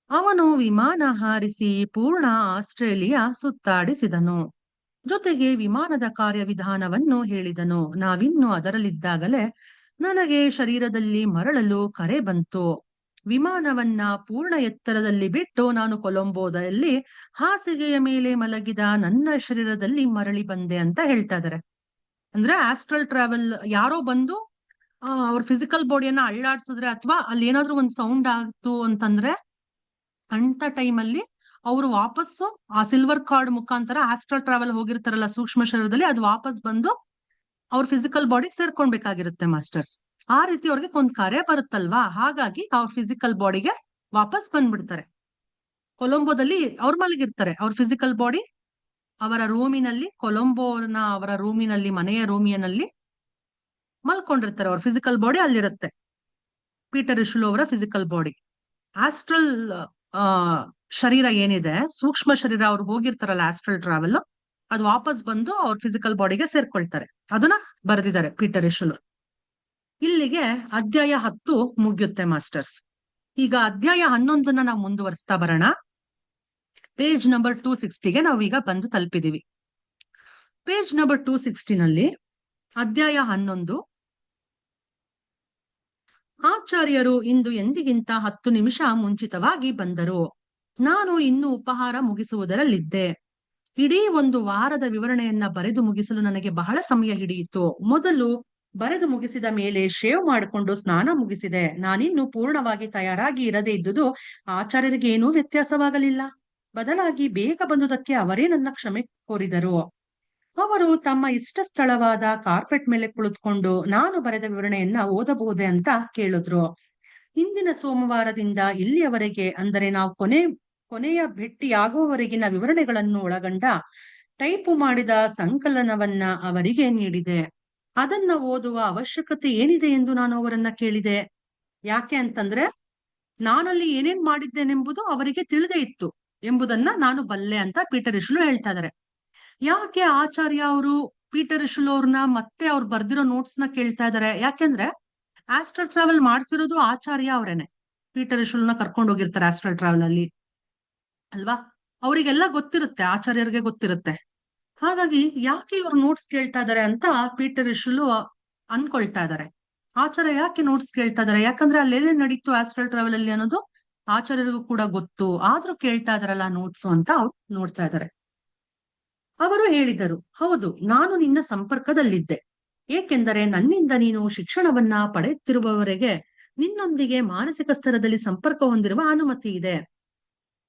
ಅವನು ವಿಮಾನ ಹಾರಿಸಿ ಪೂರ್ಣ ಆಸ್ಟ್ರೇಲಿಯಾ ಸುತ್ತಾಡಿಸಿದನು. ಜೊತೆಗೆ ವಿಮಾನದ ಕಾರ್ಯವಿಧಾನವನ್ನು ಹೇಳಿದನು. ನಾವಿನ್ನು ಅದರಲ್ಲಿದ್ದಾಗಲೇ ನನಗೆ ಶರೀರದಲ್ಲಿ ಮರಳಲು ಕರೆ ಬಂತು. ವಿಮಾನವನ್ನ ಪೂರ್ಣ ಎತ್ತರದಲ್ಲಿ ಬಿಟ್ಟು ನಾನು ಕೊಲಂಬೋದಲ್ಲಿ ಹಾಸಿಗೆಯ ಮೇಲೆ ಮಲಗಿದ ನನ್ನ ಶರೀರದಲ್ಲಿ ಮರಳಿ ಬಂದೆ ಅಂತ ಹೇಳ್ತಾ ಇದಾರೆ. ಅಂದ್ರೆ ಆಸ್ಟ್ರಲ್ ಟ್ರಾವೆಲ್ ಯಾರೋ ಬಂದು ಅವ್ರ ಫಿಸಿಕಲ್ ಬಾಡಿಯನ್ನ ಅಳ್ಳಾಡ್ಸಿದ್ರೆ ಅಥವಾ ಅಲ್ಲಿ ಏನಾದ್ರೂ ಒಂದ್ ಸೌಂಡ್ ಆಗ್ತು ಅಂತಂದ್ರೆ ಅಂತ ಟೈಮಲ್ಲಿ ಅವರು ವಾಪಸ್ಸು ಆ ಸಿಲ್ವರ್ ಕಾರ್ಡ್ ಮುಖಾಂತರ ಆಸ್ಟ್ರಲ್ ಟ್ರಾವೆಲ್ ಹೋಗಿರ್ತಾರಲ್ಲ ಸೂಕ್ಷ್ಮ ಶರೀರದಲ್ಲಿ, ಅದು ವಾಪಸ್ ಬಂದು ಅವ್ರ ಫಿಸಿಕಲ್ ಬಾಡಿಗೆ ಸೇರ್ಕೊಳ್ಬೇಕಾಗಿರುತ್ತೆ ಮಾಸ್ಟರ್ಸ್. ಆ ರೀತಿ ಅವ್ರಿಗೆ ಒಂದ್ ಕಾರ್ಯ ಬರುತ್ತಲ್ವಾ, ಹಾಗಾಗಿ ಅವ್ರ ಫಿಸಿಕಲ್ ಬಾಡಿಗೆ ವಾಪಸ್ ಬಂದ್ಬಿಡ್ತಾರೆ. ಕೊಲಂಬೋದಲ್ಲಿ ಅವ್ರ ಮಲಗಿರ್ತಾರೆ. ಅವ್ರ ಫಿಸಿಕಲ್ ಬಾಡಿ ಅವರ ರೂಮಿನಲ್ಲಿ, ಕೊಲಂಬೋನ ಅವರ ರೂಮಿನಲ್ಲಿ, ಮನೆಯ ರೂಮಿನಲ್ಲಿ ಮಲ್ಕೊಂಡಿರ್ತಾರೆ. ಅವ್ರ ಫಿಸಿಕಲ್ ಬಾಡಿ ಅಲ್ಲಿರುತ್ತೆ. ಪೀಟರ್ ಇಶುಲ್ ಅವರ ಫಿಸಿಕಲ್ ಬಾಡಿ. ಆಸ್ಟ್ರಲ್ ಶರೀರ ಏನಿದೆ, ಸೂಕ್ಷ್ಮ ಶರೀರ, ಅವ್ರು ಹೋಗಿರ್ತಾರಲ್ಲ ಆಸ್ಟ್ರಲ್ ಟ್ರಾವೆಲ್, ಅದು ವಾಪಸ್ ಬಂದು ಅವ್ರ ಫಿಸಿಕಲ್ ಬಾಡಿಗೆ ಸೇರ್ಕೊಳ್ತಾರೆ. ಅದನ್ನ ಬರೆದಿದ್ದಾರೆ ಪೀಟರ್ ಯೇಶುಲು. ಇಲ್ಲಿಗೆ ಅಧ್ಯಾಯ 10 ಮುಗಿಯುತ್ತೆ ಮಾಸ್ಟರ್ಸ್. ಈಗ ಅಧ್ಯಾಯ 11 ನಾವು ಮುಂದುವರಿಸ್ತಾ ಬರೋಣ. ಪೇಜ್ ನಂಬರ್ 260ಗೆ ನಾವೀಗ ಬಂದು ತಲುಪಿದೀವಿ. ಪೇಜ್ ನಂಬರ್ 260ನಲ್ಲಿ ಅಧ್ಯಾಯ 11, ಆಚಾರ್ಯರು ಇಂದು ಎಂದಿಗಿಂತ 10 ನಿಮಿಷ ಮುಂಚಿತವಾಗಿ ಬಂದರು. ನಾನು ಇನ್ನೂ ಉಪಹಾರ ಮುಗಿಸುವುದರಲ್ಲಿದ್ದೆ. ಇಡೀ ಒಂದು ವಾರದ ವಿವರಣೆಯನ್ನ ಬರೆದು ಮುಗಿಸಲು ನನಗೆ ಬಹಳ ಸಮಯ ಹಿಡಿಯಿತು. ಮೊದಲು ಬರೆದು ಮುಗಿಸಿದ ಮೇಲೆ ಶೇವ್ ಮಾಡಿಕೊಂಡು ಸ್ನಾನ ಮುಗಿಸಿದೆ. ನಾನಿನ್ನು ಪೂರ್ಣವಾಗಿ ತಯಾರಾಗಿ ಇರದೇ ಇದ್ದುದು ಆಚಾರ್ಯರಿಗೆ ಏನೂ ವ್ಯತ್ಯಾಸವಾಗಲಿಲ್ಲ. ಬದಲಾಗಿ ಬೇಗ ಬಂದುದಕ್ಕೆ ಅವರೇ ನನ್ನ ಕ್ಷಮೆ ಕೋರಿದರು. ಅವರು ತಮ್ಮ ಇಷ್ಟ ಸ್ಥಳವಾದ ಕಾರ್ಪೆಟ್ ಮೇಲೆ ಕುಳಿತುಕೊಂಡು ನಾನು ಬರೆದ ವಿವರಣೆಯನ್ನ ಓದಬಹುದೇ ಅಂತ ಕೇಳಿದ್ರು. ಹಿಂದಿನ ಸೋಮವಾರದಿಂದ ಇಲ್ಲಿಯವರೆಗೆ, ಅಂದರೆ ನಾವು ಕೊನೆಯ ಭೇಟಿಯಾಗುವವರೆಗಿನ ವಿವರಣೆಗಳನ್ನು ಒಳಗೊಂಡ ಟೈಪು ಮಾಡಿದ ಸಂಕಲನವನ್ನ ಅವರಿಗೆ ನೀಡಿದೆ. ಅದನ್ನ ಓದುವ ಅವಶ್ಯಕತೆ ಏನಿದೆ ಎಂದು ನಾನು ಅವರನ್ನ ಕೇಳಿದೆ. ಯಾಕೆ ಅಂತಂದ್ರೆ ನಾನಲ್ಲಿ ಏನೇನ್ ಮಾಡಿದ್ದೇನೆಂಬುದು ಅವರಿಗೆ ತಿಳಿದೇ ಇತ್ತು ಎಂಬುದನ್ನ ನಾನು ಬಲ್ಲೆ ಅಂತ ಪೀಟರ್ ಯೇಶುಲು ಹೇಳ್ತಾ ಇದಾರೆ. ಯಾಕೆ ಆಚಾರ್ಯ ಅವರು ಪೀಟರ್ ಯೇಶುಲು ಅವ್ರನ್ನ ಮತ್ತೆ ಅವ್ರು ಬರ್ದಿರೋ ನೋಟ್ಸ್ ನ ಕೇಳ್ತಾ ಇದಾರೆ? ಯಾಕೆಂದ್ರೆ ಆಸ್ಟ್ರಲ್ ಟ್ರಾವೆಲ್ ಮಾಡ್ಸಿರೋದು ಆಚಾರ್ಯ ಅವರೇನೆ. ಪೀಟರ್ ಯೇಶುಲನ್ನ ಕರ್ಕೊಂಡು ಹೋಗಿರ್ತಾರೆ ಆಸ್ಟ್ರಲ್ ಟ್ರಾವೆಲ್ ಅಲ್ಲಿ ಅಲ್ವಾ. ಅವರಿಗೆಲ್ಲ ಗೊತ್ತಿರುತ್ತೆ, ಆಚಾರ್ಯರಿಗೆ ಗೊತ್ತಿರುತ್ತೆ. ಹಾಗಾಗಿ ಯಾಕೆ ಇವ್ರು ನೋಟ್ಸ್ ಕೇಳ್ತಾ ಇದಾರೆ ಅಂತ ಪೀಟರ್ ಯೇಶುಲು ಅನ್ಕೊಳ್ತಾ ಇದಾರೆ. ಆಚಾರ್ಯ ಯಾಕೆ ನೋಟ್ಸ್ ಕೇಳ್ತಾ ಇದಾರೆ? ಯಾಕಂದ್ರೆ ಅಲ್ಲೇನೇನ್ ನಡೀತು ಆಸ್ಟ್ರಲ್ ಟ್ರಾವೆಲ್ ಅಲ್ಲಿ ಅನ್ನೋದು ಆಚಾರ್ಯರಿಗೂ ಕೂಡ ಗೊತ್ತು, ಆದ್ರೂ ಕೇಳ್ತಾ ಇದಾರಲ್ಲ ನೋಟ್ಸ್ ಅಂತ ಅವ್ರು ನೋಡ್ತಾ ಇದಾರೆ. ಅವರು ಹೇಳಿದರು, ಹೌದು, ನಾನು ನಿನ್ನ ಸಂಪರ್ಕದಲ್ಲಿದ್ದೆ. ಏಕೆಂದರೆ ನನ್ನಿಂದ ನೀನು ಶಿಕ್ಷಣವನ್ನ ಪಡೆಯುತ್ತಿರುವವರೆಗೆ ನಿನ್ನೊಂದಿಗೆ ಮಾನಸಿಕ ಸ್ತರದಲ್ಲಿ ಸಂಪರ್ಕ ಹೊಂದಿರುವ ಅನುಮತಿ ಇದೆ.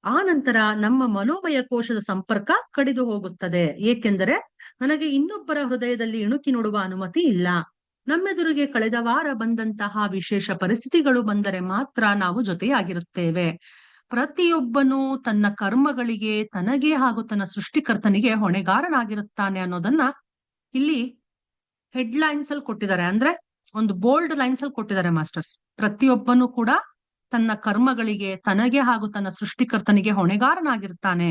ಆ ನಂತರ ನಮ್ಮ ಮನೋಮಯ ಕೋಶದ ಸಂಪರ್ಕ ಕಡಿದು ಹೋಗುತ್ತದೆ, ಏಕೆಂದರೆ ನನಗೆ ಇನ್ನೊಬ್ಬರ ಹೃದಯದಲ್ಲಿ ಇಣುಕಿ ನೋಡುವ ಅನುಮತಿ ಇಲ್ಲ. ನಮ್ಮೆದುರಿಗೆ ಕಳೆದ ವಾರ ಬಂದಂತಹ ವಿಶೇಷ ಪರಿಸ್ಥಿತಿಗಳು ಬಂದರೆ ಮಾತ್ರ ನಾವು ಜೊತೆಯಾಗಿರುತ್ತೇವೆ. ಪ್ರತಿಯೊಬ್ಬನು ತನ್ನ ಕರ್ಮಗಳಿಗೆ ತನಗೆ ಹಾಗೂ ತನ್ನ ಸೃಷ್ಟಿಕರ್ತನಿಗೆ ಹೊಣೆಗಾರನಾಗಿರುತ್ತಾನೆ ಅನ್ನೋದನ್ನ ಇಲ್ಲಿ ಹೆಡ್ಲೈನ್ಸ್ ಅಲ್ಲಿ ಕೊಟ್ಟಿದ್ದಾರೆ. ಅಂದ್ರೆ ಒಂದು ಬೋಲ್ಡ್ ಲೈನ್ಸ್ ಅಲ್ಲಿ ಕೊಟ್ಟಿದ್ದಾರೆ ಮಾಸ್ಟರ್ಸ್. ಪ್ರತಿಯೊಬ್ಬನು ಕೂಡ ತನ್ನ ಕರ್ಮಗಳಿಗೆ ತನಗೆ ಹಾಗೂ ತನ್ನ ಸೃಷ್ಟಿಕರ್ತನಿಗೆ ಹೊಣೆಗಾರನಾಗಿರ್ತಾನೆ.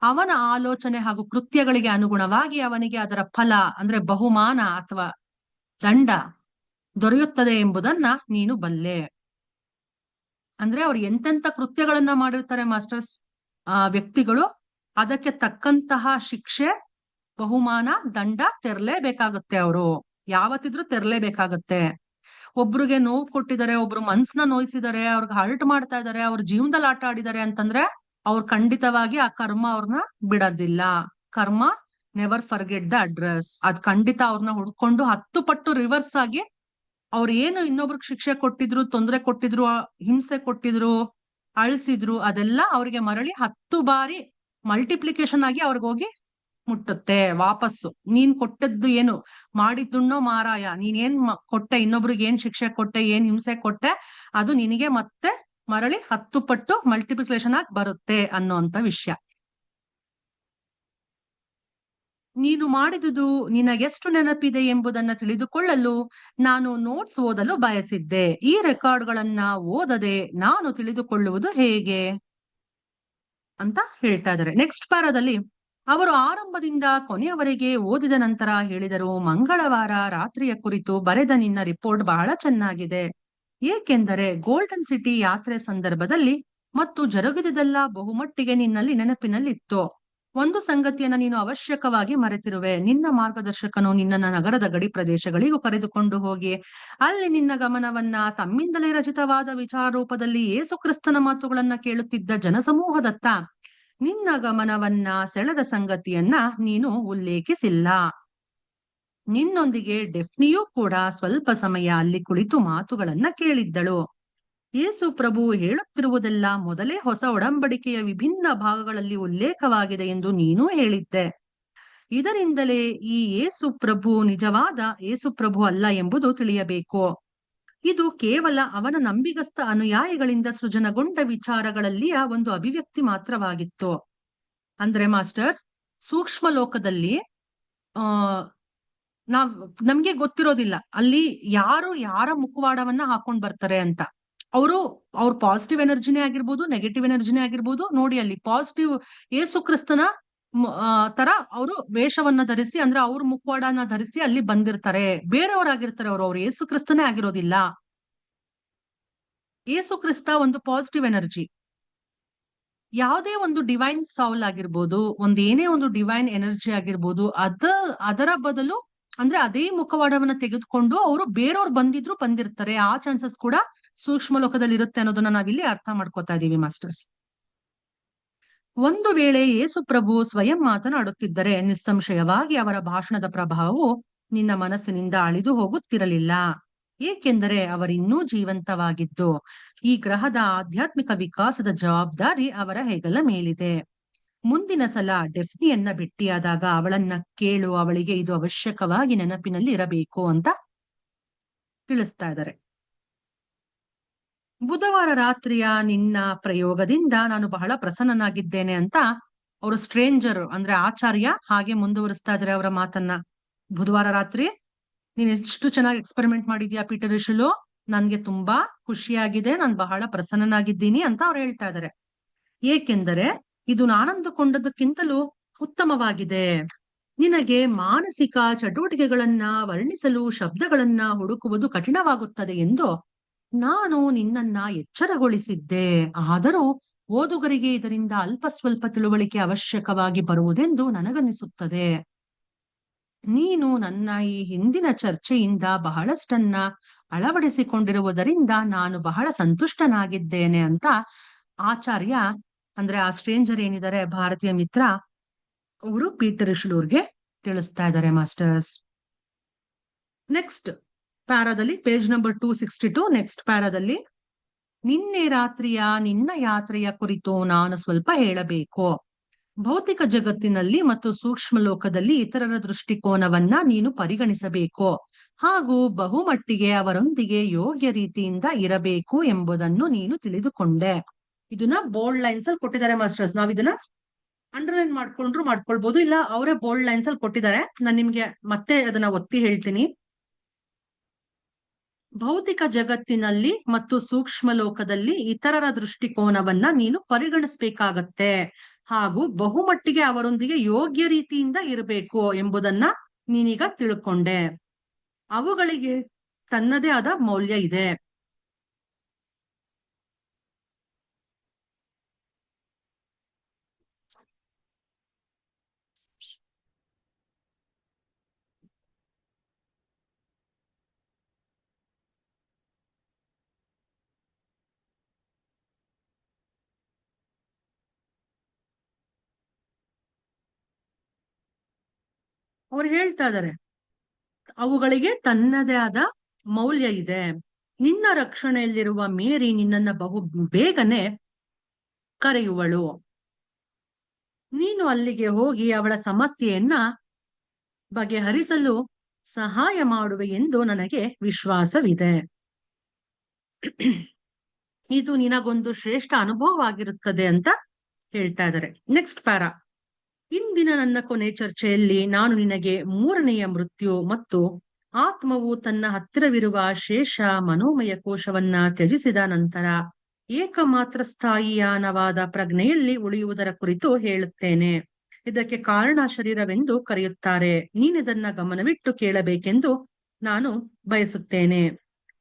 ಅವನ ಆಲೋಚನೆ ಹಾಗೂ ಕೃತ್ಯಗಳಿಗೆ ಅನುಗುಣವಾಗಿ ಅವನಿಗೆ ಅದರ ಫಲ ಅಂದ್ರೆ ಬಹುಮಾನ ಅಥವಾ ದಂಡ ದೊರೆಯುತ್ತದೆ ಎಂಬುದನ್ನ ನೀನು ಬಲ್ಲೆ. ಅಂದ್ರೆ ಅವ್ರು ಎಂತೆಂತ ಕೃತ್ಯಗಳನ್ನ ಮಾಡಿರ್ತಾರೆ ಮಾಸ್ಟರ್ಸ್ ವ್ಯಕ್ತಿಗಳು, ಅದಕ್ಕೆ ತಕ್ಕಂತಹ ಶಿಕ್ಷೆ, ಬಹುಮಾನ, ದಂಡ ತೆರಲೇಬೇಕಾಗುತ್ತೆ. ಅವರು ಯಾವತ್ತಿದ್ರೂ ತೆರಲೇಬೇಕಾಗತ್ತೆ. ಒಬ್ರಿಗೆ ನೋವು ಕೊಟ್ಟಿದ್ದಾರೆ, ಒಬ್ರು ಮನ್ಸನ್ನ ನೋಯಿಸಿದ್ದಾರೆ, ಅವ್ರಿಗೆ ಹರ್ಟ್ ಮಾಡ್ತಾ ಇದಾರೆ, ಅವ್ರ ಜೀವನದಲ್ಲಿ ಆಟ ಆಡಿದ್ದಾರೆ ಅಂತಂದ್ರೆ ಅವ್ರು ಖಂಡಿತವಾಗಿ ಆ ಕರ್ಮ ಅವ್ರನ್ನ ಬಿಡೋದಿಲ್ಲ. ಕರ್ಮ ನೆವರ್ ಫರ್ಗೆಟ್ ದ ಅಡ್ರೆಸ್. ಅದ್ ಖಂಡಿತ ಅವ್ರನ್ನ ಹುಡ್ಕೊಂಡು 10 ಪಟ್ಟು ರಿವರ್ಸ್ ಆಗಿ ಅವ್ರು ಏನು ಇನ್ನೊಬ್ರಿಗೆ ಶಿಕ್ಷೆ ಕೊಟ್ಟಿದ್ರು, ತೊಂದರೆ ಕೊಟ್ಟಿದ್ರು, ಹಿಂಸೆ ಕೊಟ್ಟಿದ್ರು, ಅಳಿಸಿದ್ರು, ಅದೆಲ್ಲ ಅವ್ರಿಗೆ ಮರಳಿ 10 ಬಾರಿ ಮಲ್ಟಿಪ್ಲಿಕೇಶನ್ ಆಗಿ ಅವ್ರಿಗೆ ಹೋಗಿ ಮುಟ್ಟುತ್ತೆ ವಾಪಸ್ಸು. ನೀನ್ ಕೊಟ್ಟದ್ದು ಏನು ಮಾಡಿದ್ದುಣ್ಣೋ ಮಾರಾಯ, ನೀನ್ ಏನ್ ಕೊಟ್ಟೆ, ಇನ್ನೊಬ್ರಿಗೆ ಏನ್ ಶಿಕ್ಷೆ ಕೊಟ್ಟೆ, ಏನ್ ಹಿಂಸೆ ಕೊಟ್ಟೆ, ಅದು ನಿನಗೆ ಮತ್ತೆ ಮರಳಿ 10 ಪಟ್ಟು ಮಲ್ಟಿಪ್ಲಿಕೇಶನ್ ಆಗಿ ಬರುತ್ತೆ ಅನ್ನೋಂತ ವಿಷಯ. ನೀನು ಮಾಡಿದುದು ನಿನಗೆಷ್ಟು ನೆನಪಿದೆ ಎಂಬುದನ್ನ ತಿಳಿದುಕೊಳ್ಳಲು ನಾನು ನೋಟ್ಸ್ ಓದಲು ಬಯಸಿದ್ದೆ. ಈ ರೆಕಾರ್ಡ್ಗಳನ್ನ ಓದದೆ ನಾನು ತಿಳಿದುಕೊಳ್ಳುವುದು ಹೇಗೆ ಅಂತ ಹೇಳ್ತಾ ಇದ್ದಾರೆ. ನೆಕ್ಸ್ಟ್ ಪ್ಯಾರಾದಲ್ಲಿ ಅವರು ಆರಂಭದಿಂದ ಕೊನೆಯವರೆಗೆ ಓದಿದ ನಂತರ ಹೇಳಿದರು, ಮಂಗಳವಾರ ರಾತ್ರಿಯ ಕುರಿತು ಬರೆದ ನಿನ್ನ ರಿಪೋರ್ಟ್ ಬಹಳ ಚೆನ್ನಾಗಿದೆ. ಏಕೆಂದರೆ ಗೋಲ್ಡನ್ ಸಿಟಿ ಯಾತ್ರೆ ಸಂದರ್ಭದಲ್ಲಿ ಮತ್ತು ಜರುಗಿದೆಲ್ಲ ಬಹುಮಟ್ಟಿಗೆ ನಿನ್ನಲ್ಲಿ ನೆನಪಿನಲ್ಲಿತ್ತು. ಒಂದು ಸಂಗತಿಯನ್ನ ನೀನು ಅವಶ್ಯಕವಾಗಿ ಮರೆತಿರುವೆ. ನಿನ್ನ ಮಾರ್ಗದರ್ಶಕನು ನಿನ್ನನ್ನ ನಗರದ ಗಡಿ ಪ್ರದೇಶಗಳಿಗೂ ಕರೆದುಕೊಂಡು ಹೋಗಿ ಅಲ್ಲಿ ನಿನ್ನ ಗಮನವನ್ನ ತಮ್ಮಿಂದಲೇ ರಚಿತವಾದ ವಿಚಾರ ರೂಪದಲ್ಲಿ ಯೇಸು ಕ್ರಿಸ್ತನ ಮಾತುಗಳನ್ನ ಕೇಳುತ್ತಿದ್ದ ಜನಸಮೂಹದತ್ತ ನಿನ್ನ ಗಮನವನ್ನ ಸೆಳೆದ ಸಂಗತಿಯನ್ನ ನೀನು ಉಲ್ಲೇಖಿಸಿಲ್ಲ. ನಿನ್ನೊಂದಿಗೆ ಡೆಫ್ನಿಯೂ ಕೂಡ ಸ್ವಲ್ಪ ಸಮಯ ಅಲ್ಲಿ ಕುಳಿತು ಮಾತುಗಳನ್ನ ಕೇಳಿದ್ದಳು. ಯೇಸು ಪ್ರಭು ಹೇಳುತ್ತಿರುವುದೆಲ್ಲ ಮೊದಲೇ ಹೊಸ ಒಡಂಬಡಿಕೆಯ ವಿಭಿನ್ನ ಭಾಗಗಳಲ್ಲಿ ಉಲ್ಲೇಖವಾಗಿದೆ ಎಂದು ನೀನೂ ಹೇಳಿದ್ದೆ. ಇದರಿಂದಲೇ ಈ ಯೇಸು ಪ್ರಭು ನಿಜವಾದ ಯೇಸು ಪ್ರಭು ಅಲ್ಲ ಎಂಬುದು ತಿಳಿಯಬೇಕು. ಇದು ಕೇವಲ ಅವನ ನಂಬಿಗಸ್ತ ಅನುಯಾಯಿಗಳಿಂದ ಸೃಜನಗೊಂಡ ವಿಚಾರಗಳಲ್ಲಿಯ ಒಂದು ಅಭಿವ್ಯಕ್ತಿ ಮಾತ್ರವಾಗಿತ್ತು. ಅಂದ್ರೆ ಮಾಸ್ಟರ್ಸ್, ಸೂಕ್ಷ್ಮ ಲೋಕದಲ್ಲಿ ನಮ್ಗೆ ಗೊತ್ತಿರೋದಿಲ್ಲ ಅಲ್ಲಿ ಯಾರು ಯಾರ ಮುಖವಾಡವನ್ನ ಹಾಕೊಂಡ್ ಬರ್ತಾರೆ ಅಂತ. ಅವ್ರ ಪಾಸಿಟಿವ್ ಎನರ್ಜಿನೇ ಆಗಿರ್ಬೋದು, ನೆಗೆಟಿವ್ ಎನರ್ಜಿನೇ ಆಗಿರ್ಬೋದು. ನೋಡಿ, ಅಲ್ಲಿ ಪಾಸಿಟಿವ್ ಯೇಸು ಕ್ರಿಸ್ತನ ತರ ಅವರು ವೇಷವನ್ನ ಧರಿಸಿ, ಅಂದ್ರೆ ಅವ್ರ ಮುಖವಾಡನ ಧರಿಸಿ ಅಲ್ಲಿ ಬಂದಿರ್ತಾರೆ. ಬೇರೆಯವರಾಗಿರ್ತಾರೆ ಅವ್ರು ಯೇಸು ಕ್ರಿಸ್ತನೇ ಆಗಿರೋದಿಲ್ಲ. ಯೇಸು ಕ್ರಿಸ್ತ ಒಂದು ಪಾಸಿಟಿವ್ ಎನರ್ಜಿ. ಯಾವುದೇ ಒಂದು ಡಿವೈನ್ ಸೌಲ್ ಆಗಿರ್ಬೋದು, ಏನೇ ಒಂದು ಡಿವೈನ್ ಎನರ್ಜಿ ಆಗಿರ್ಬೋದು, ಅದರ ಬದಲು ಅಂದ್ರೆ ಅದೇ ಮುಖವಾಡವನ್ನ ತೆಗೆದುಕೊಂಡು ಅವರು ಬೇರೆಯವ್ರು ಬಂದಿರ್ತಾರೆ. ಆ ಚಾನ್ಸಸ್ ಕೂಡ ಸೂಕ್ಷ್ಮ ಲೋಕದಲ್ಲಿ ಇರುತ್ತೆ ಅನ್ನೋದನ್ನ ನಾವಿಲ್ಲಿ ಅರ್ಥ ಮಾಡ್ಕೋತಾ ಇದೀವಿ ಮಾಸ್ಟರ್ಸ್. ಒಂದು ವೇಳೆ ಯೇಸು ಪ್ರಭು ಸ್ವಯಂ ಮಾತನಾಡುತ್ತಿದ್ದರೆ ನಿಸ್ಸಂಶಯವಾಗಿ ಅವರ ಭಾಷಣದ ಪ್ರಭಾವವು ನಿನ್ನ ಮನಸ್ಸಿನಿಂದ ಅಳಿದು ಹೋಗುತ್ತಿರಲಿಲ್ಲ, ಏಕೆಂದರೆ ಅವರಿನ್ನೂ ಜೀವಂತವಾಗಿದ್ದು ಈ ಗ್ರಹದ ಆಧ್ಯಾತ್ಮಿಕ ವಿಕಾಸದ ಜವಾಬ್ದಾರಿ ಅವರ ಹೆಗಲ ಮೇಲಿದೆ. ಮುಂದಿನ ಸಲ ಡೆಫ್ನಿಯನ್ನ ಭೇಟಿಯಾದಾಗ ಅವಳನ್ನ ಕೇಳು, ಅವಳಿಗೆ ಇದು ಅವಶ್ಯಕವಾಗಿ ನೆನಪಿನಲ್ಲಿ ಇರಬೇಕು ಅಂತ ತಿಳಿಸ್ತಾ ಇದ್ದಾರೆ. ಬುಧವಾರ ರಾತ್ರಿಯ ನಿನ್ನ ಪ್ರಯೋಗದಿಂದ ನಾನು ಬಹಳ ಪ್ರಸನ್ನನಾಗಿದ್ದೇನೆ ಅಂತ ಅವರು ಸ್ಟ್ರೇಂಜರ್ ಅಂದ್ರೆ ಆಚಾರ್ಯ ಹಾಗೆ ಮುಂದುವರಿಸ್ತಾ ಇದಾರೆ ಅವರ ಮಾತನ್ನ. ಬುಧವಾರ ರಾತ್ರಿ ನೀನ್ ಎಷ್ಟು ಚೆನ್ನಾಗಿ ಎಕ್ಸ್ಪೆರಿಮೆಂಟ್ ಮಾಡಿದ್ಯಾ ಪೀಟರ್ ರಿಷುಲು, ನನ್ಗೆ ತುಂಬಾ ಖುಷಿಯಾಗಿದೆ, ನಾನು ಬಹಳ ಪ್ರಸನ್ನನಾಗಿದ್ದೀನಿ ಅಂತ ಅವ್ರು ಹೇಳ್ತಾ ಇದಾರೆ. ಏಕೆಂದರೆ ಇದು ನಾನಂದುಕೊಂಡದಕ್ಕಿಂತಲೂ ಉತ್ತಮವಾಗಿದೆ. ನಿನಗೆ ಮಾನಸಿಕ ಚಟುವಟಿಕೆಗಳನ್ನ ವರ್ಣಿಸಲು ಶಬ್ದಗಳನ್ನ ಹುಡುಕುವುದು ಕಠಿಣವಾಗುತ್ತದೆ ಎಂದು ನಾನು ನಿನ್ನನ್ನ ಎಚ್ಚರಗೊಳಿಸಿದ್ದೆ. ಆದರೂ ಓದುಗರಿಗೆ ಇದರಿಂದ ಅಲ್ಪ ಸ್ವಲ್ಪ ತಿಳುವಳಿಕೆ ಅವಶ್ಯಕವಾಗಿ ಬರುವುದೆಂದು ನನಗನ್ನಿಸುತ್ತದೆ. ನೀನು ನನ್ನ ಈ ಹಿಂದಿನ ಚರ್ಚೆಯಿಂದ ಬಹಳಷ್ಟನ್ನ ಅಳವಡಿಸಿಕೊಂಡಿರುವುದರಿಂದ ನಾನು ಬಹಳ ಸಂತುಷ್ಟನಾಗಿದ್ದೇನೆ ಅಂತ ಆಚಾರ್ಯ ಅಂದ್ರೆ ಆ ಸ್ಟ್ರೇಂಜರ್ ಏನಿದ್ದಾರೆ ಭಾರತೀಯ ಮಿತ್ರ ಅವರು ಪೀಟರ್ ರಿಷುಲೂರ್ಗೆ ತಿಳಿಸ್ತಾ ಇದ್ದಾರೆ ಮಾಸ್ಟರ್ಸ್. ನೆಕ್ಸ್ಟ್ ಪ್ಯಾರಾದಲ್ಲಿ ಪೇಜ್ ನಂಬರ್ 262 ನೆಕ್ಸ್ಟ್ ಪ್ಯಾರಾದಲ್ಲಿ ನಿನ್ನೆ ರಾತ್ರಿಯ ನಿನ್ನ ಯಾತ್ರೆಯ ಕುರಿತು ನಾನು ಸ್ವಲ್ಪ ಹೇಳಬೇಕು. ಭೌತಿಕ ಜಗತ್ತಿನಲ್ಲಿ ಮತ್ತು ಸೂಕ್ಷ್ಮ ಲೋಕದಲ್ಲಿ ಇತರರ ದೃಷ್ಟಿಕೋನವನ್ನ ನೀನು ಪರಿಗಣಿಸಬೇಕು ಹಾಗೂ ಬಹುಮಟ್ಟಿಗೆ ಅವರೊಂದಿಗೆ ಯೋಗ್ಯ ರೀತಿಯಿಂದ ಇರಬೇಕು ಎಂಬುದನ್ನು ನೀನು ತಿಳಿದುಕೊಂಡೆ. ಇದನ್ನ ಬೋಲ್ಡ್ ಲೈನ್ಸ್ ಅಲ್ಲಿ ಕೊಟ್ಟಿದ್ದಾರೆ ಮಾಸ್ಟರ್ಸ್. ನಾವ್ ಇದನ್ನ ಅಂಡರ್ಲೈನ್ ಮಾಡ್ಕೊಳ್ಬಹುದು, ಇಲ್ಲ ಅವರೇ ಬೋಲ್ಡ್ ಲೈನ್ಸ್ ಅಲ್ಲಿ ಕೊಟ್ಟಿದ್ದಾರೆ. ನಾನು ನಿಮ್ಗೆ ಮತ್ತೆ ಅದನ್ನ ಒತ್ತಿ ಹೇಳ್ತೀನಿ. ಭೌತಿಕ ಜಗತ್ತಿನಲ್ಲಿ ಮತ್ತು ಸೂಕ್ಷ್ಮ ಲೋಕದಲ್ಲಿ ಇತರರ ದೃಷ್ಟಿಕೋನವನ್ನ ನೀನು ಪರಿಗಣಿಸ್ಬೇಕಾಗತ್ತೆ ಹಾಗೂ ಬಹುಮಟ್ಟಿಗೆ ಅವರೊಂದಿಗೆ ಯೋಗ್ಯ ರೀತಿಯಿಂದ ಇರಬೇಕು ಎಂಬುದನ್ನ ನೀನೀಗ ತಿಳ್ಕೊಂಡೆ. ಅವುಗಳಿಗೆ ತನ್ನದೇ ಆದ ಮೌಲ್ಯ ಇದೆ. ಅವ್ರು ಹೇಳ್ತಾ ಇದಾರೆ ಅವುಗಳಿಗೆ ತನ್ನದೇ ಆದ ಮೌಲ್ಯ ಇದೆ. ನಿನ್ನ ರಕ್ಷಣೆಯಲ್ಲಿರುವ ಮೇರಿ ನಿನ್ನನ್ನ ಬಹು ಬೇಗನೆ ಕರೆಯುವಳು. ನೀನು ಅಲ್ಲಿಗೆ ಹೋಗಿ ಅವಳ ಸಮಸ್ಯೆಯನ್ನ ಬಗೆಹರಿಸಲು ಸಹಾಯ ಮಾಡುವೆ ಎಂದು ನನಗೆ ವಿಶ್ವಾಸವಿದೆ. ಇದು ನಿನಗೊಂದು ಶ್ರೇಷ್ಠ ಅನುಭವವಾಗಿರುತ್ತದೆ ಅಂತ ಹೇಳ್ತಾ ಇದ್ದಾರೆ. Next para. ಇಂದಿನ ನನ್ನ ಕೊನೆ ಚರ್ಚೆಯಲ್ಲಿ ನಾನು ನಿನಗೆ ಮೂರನೆಯ ಮೃತ್ಯು ಮತ್ತು ಆತ್ಮವು ತನ್ನ ಹತ್ತಿರವಿರುವ ಶೇಷ ಮನೋಮಯ ಕೋಶವನ್ನ ತ್ಯಜಿಸಿದ ನಂತರ ಏಕಮಾತ್ರ ಸ್ಥಾಯಿಯಾನವಾದ ಪ್ರಜ್ಞೆಯಲ್ಲಿ ಉಳಿಯುವುದರ ಕುರಿತು ಹೇಳುತ್ತೇನೆ. ಇದಕ್ಕೆ ಕಾರಣ ಶರೀರವೆಂದು ಕರೆಯುತ್ತಾರೆ. ನೀನಿದನ್ನ ಗಮನವಿಟ್ಟು ಕೇಳಬೇಕೆಂದು ನಾನು ಬಯಸುತ್ತೇನೆ,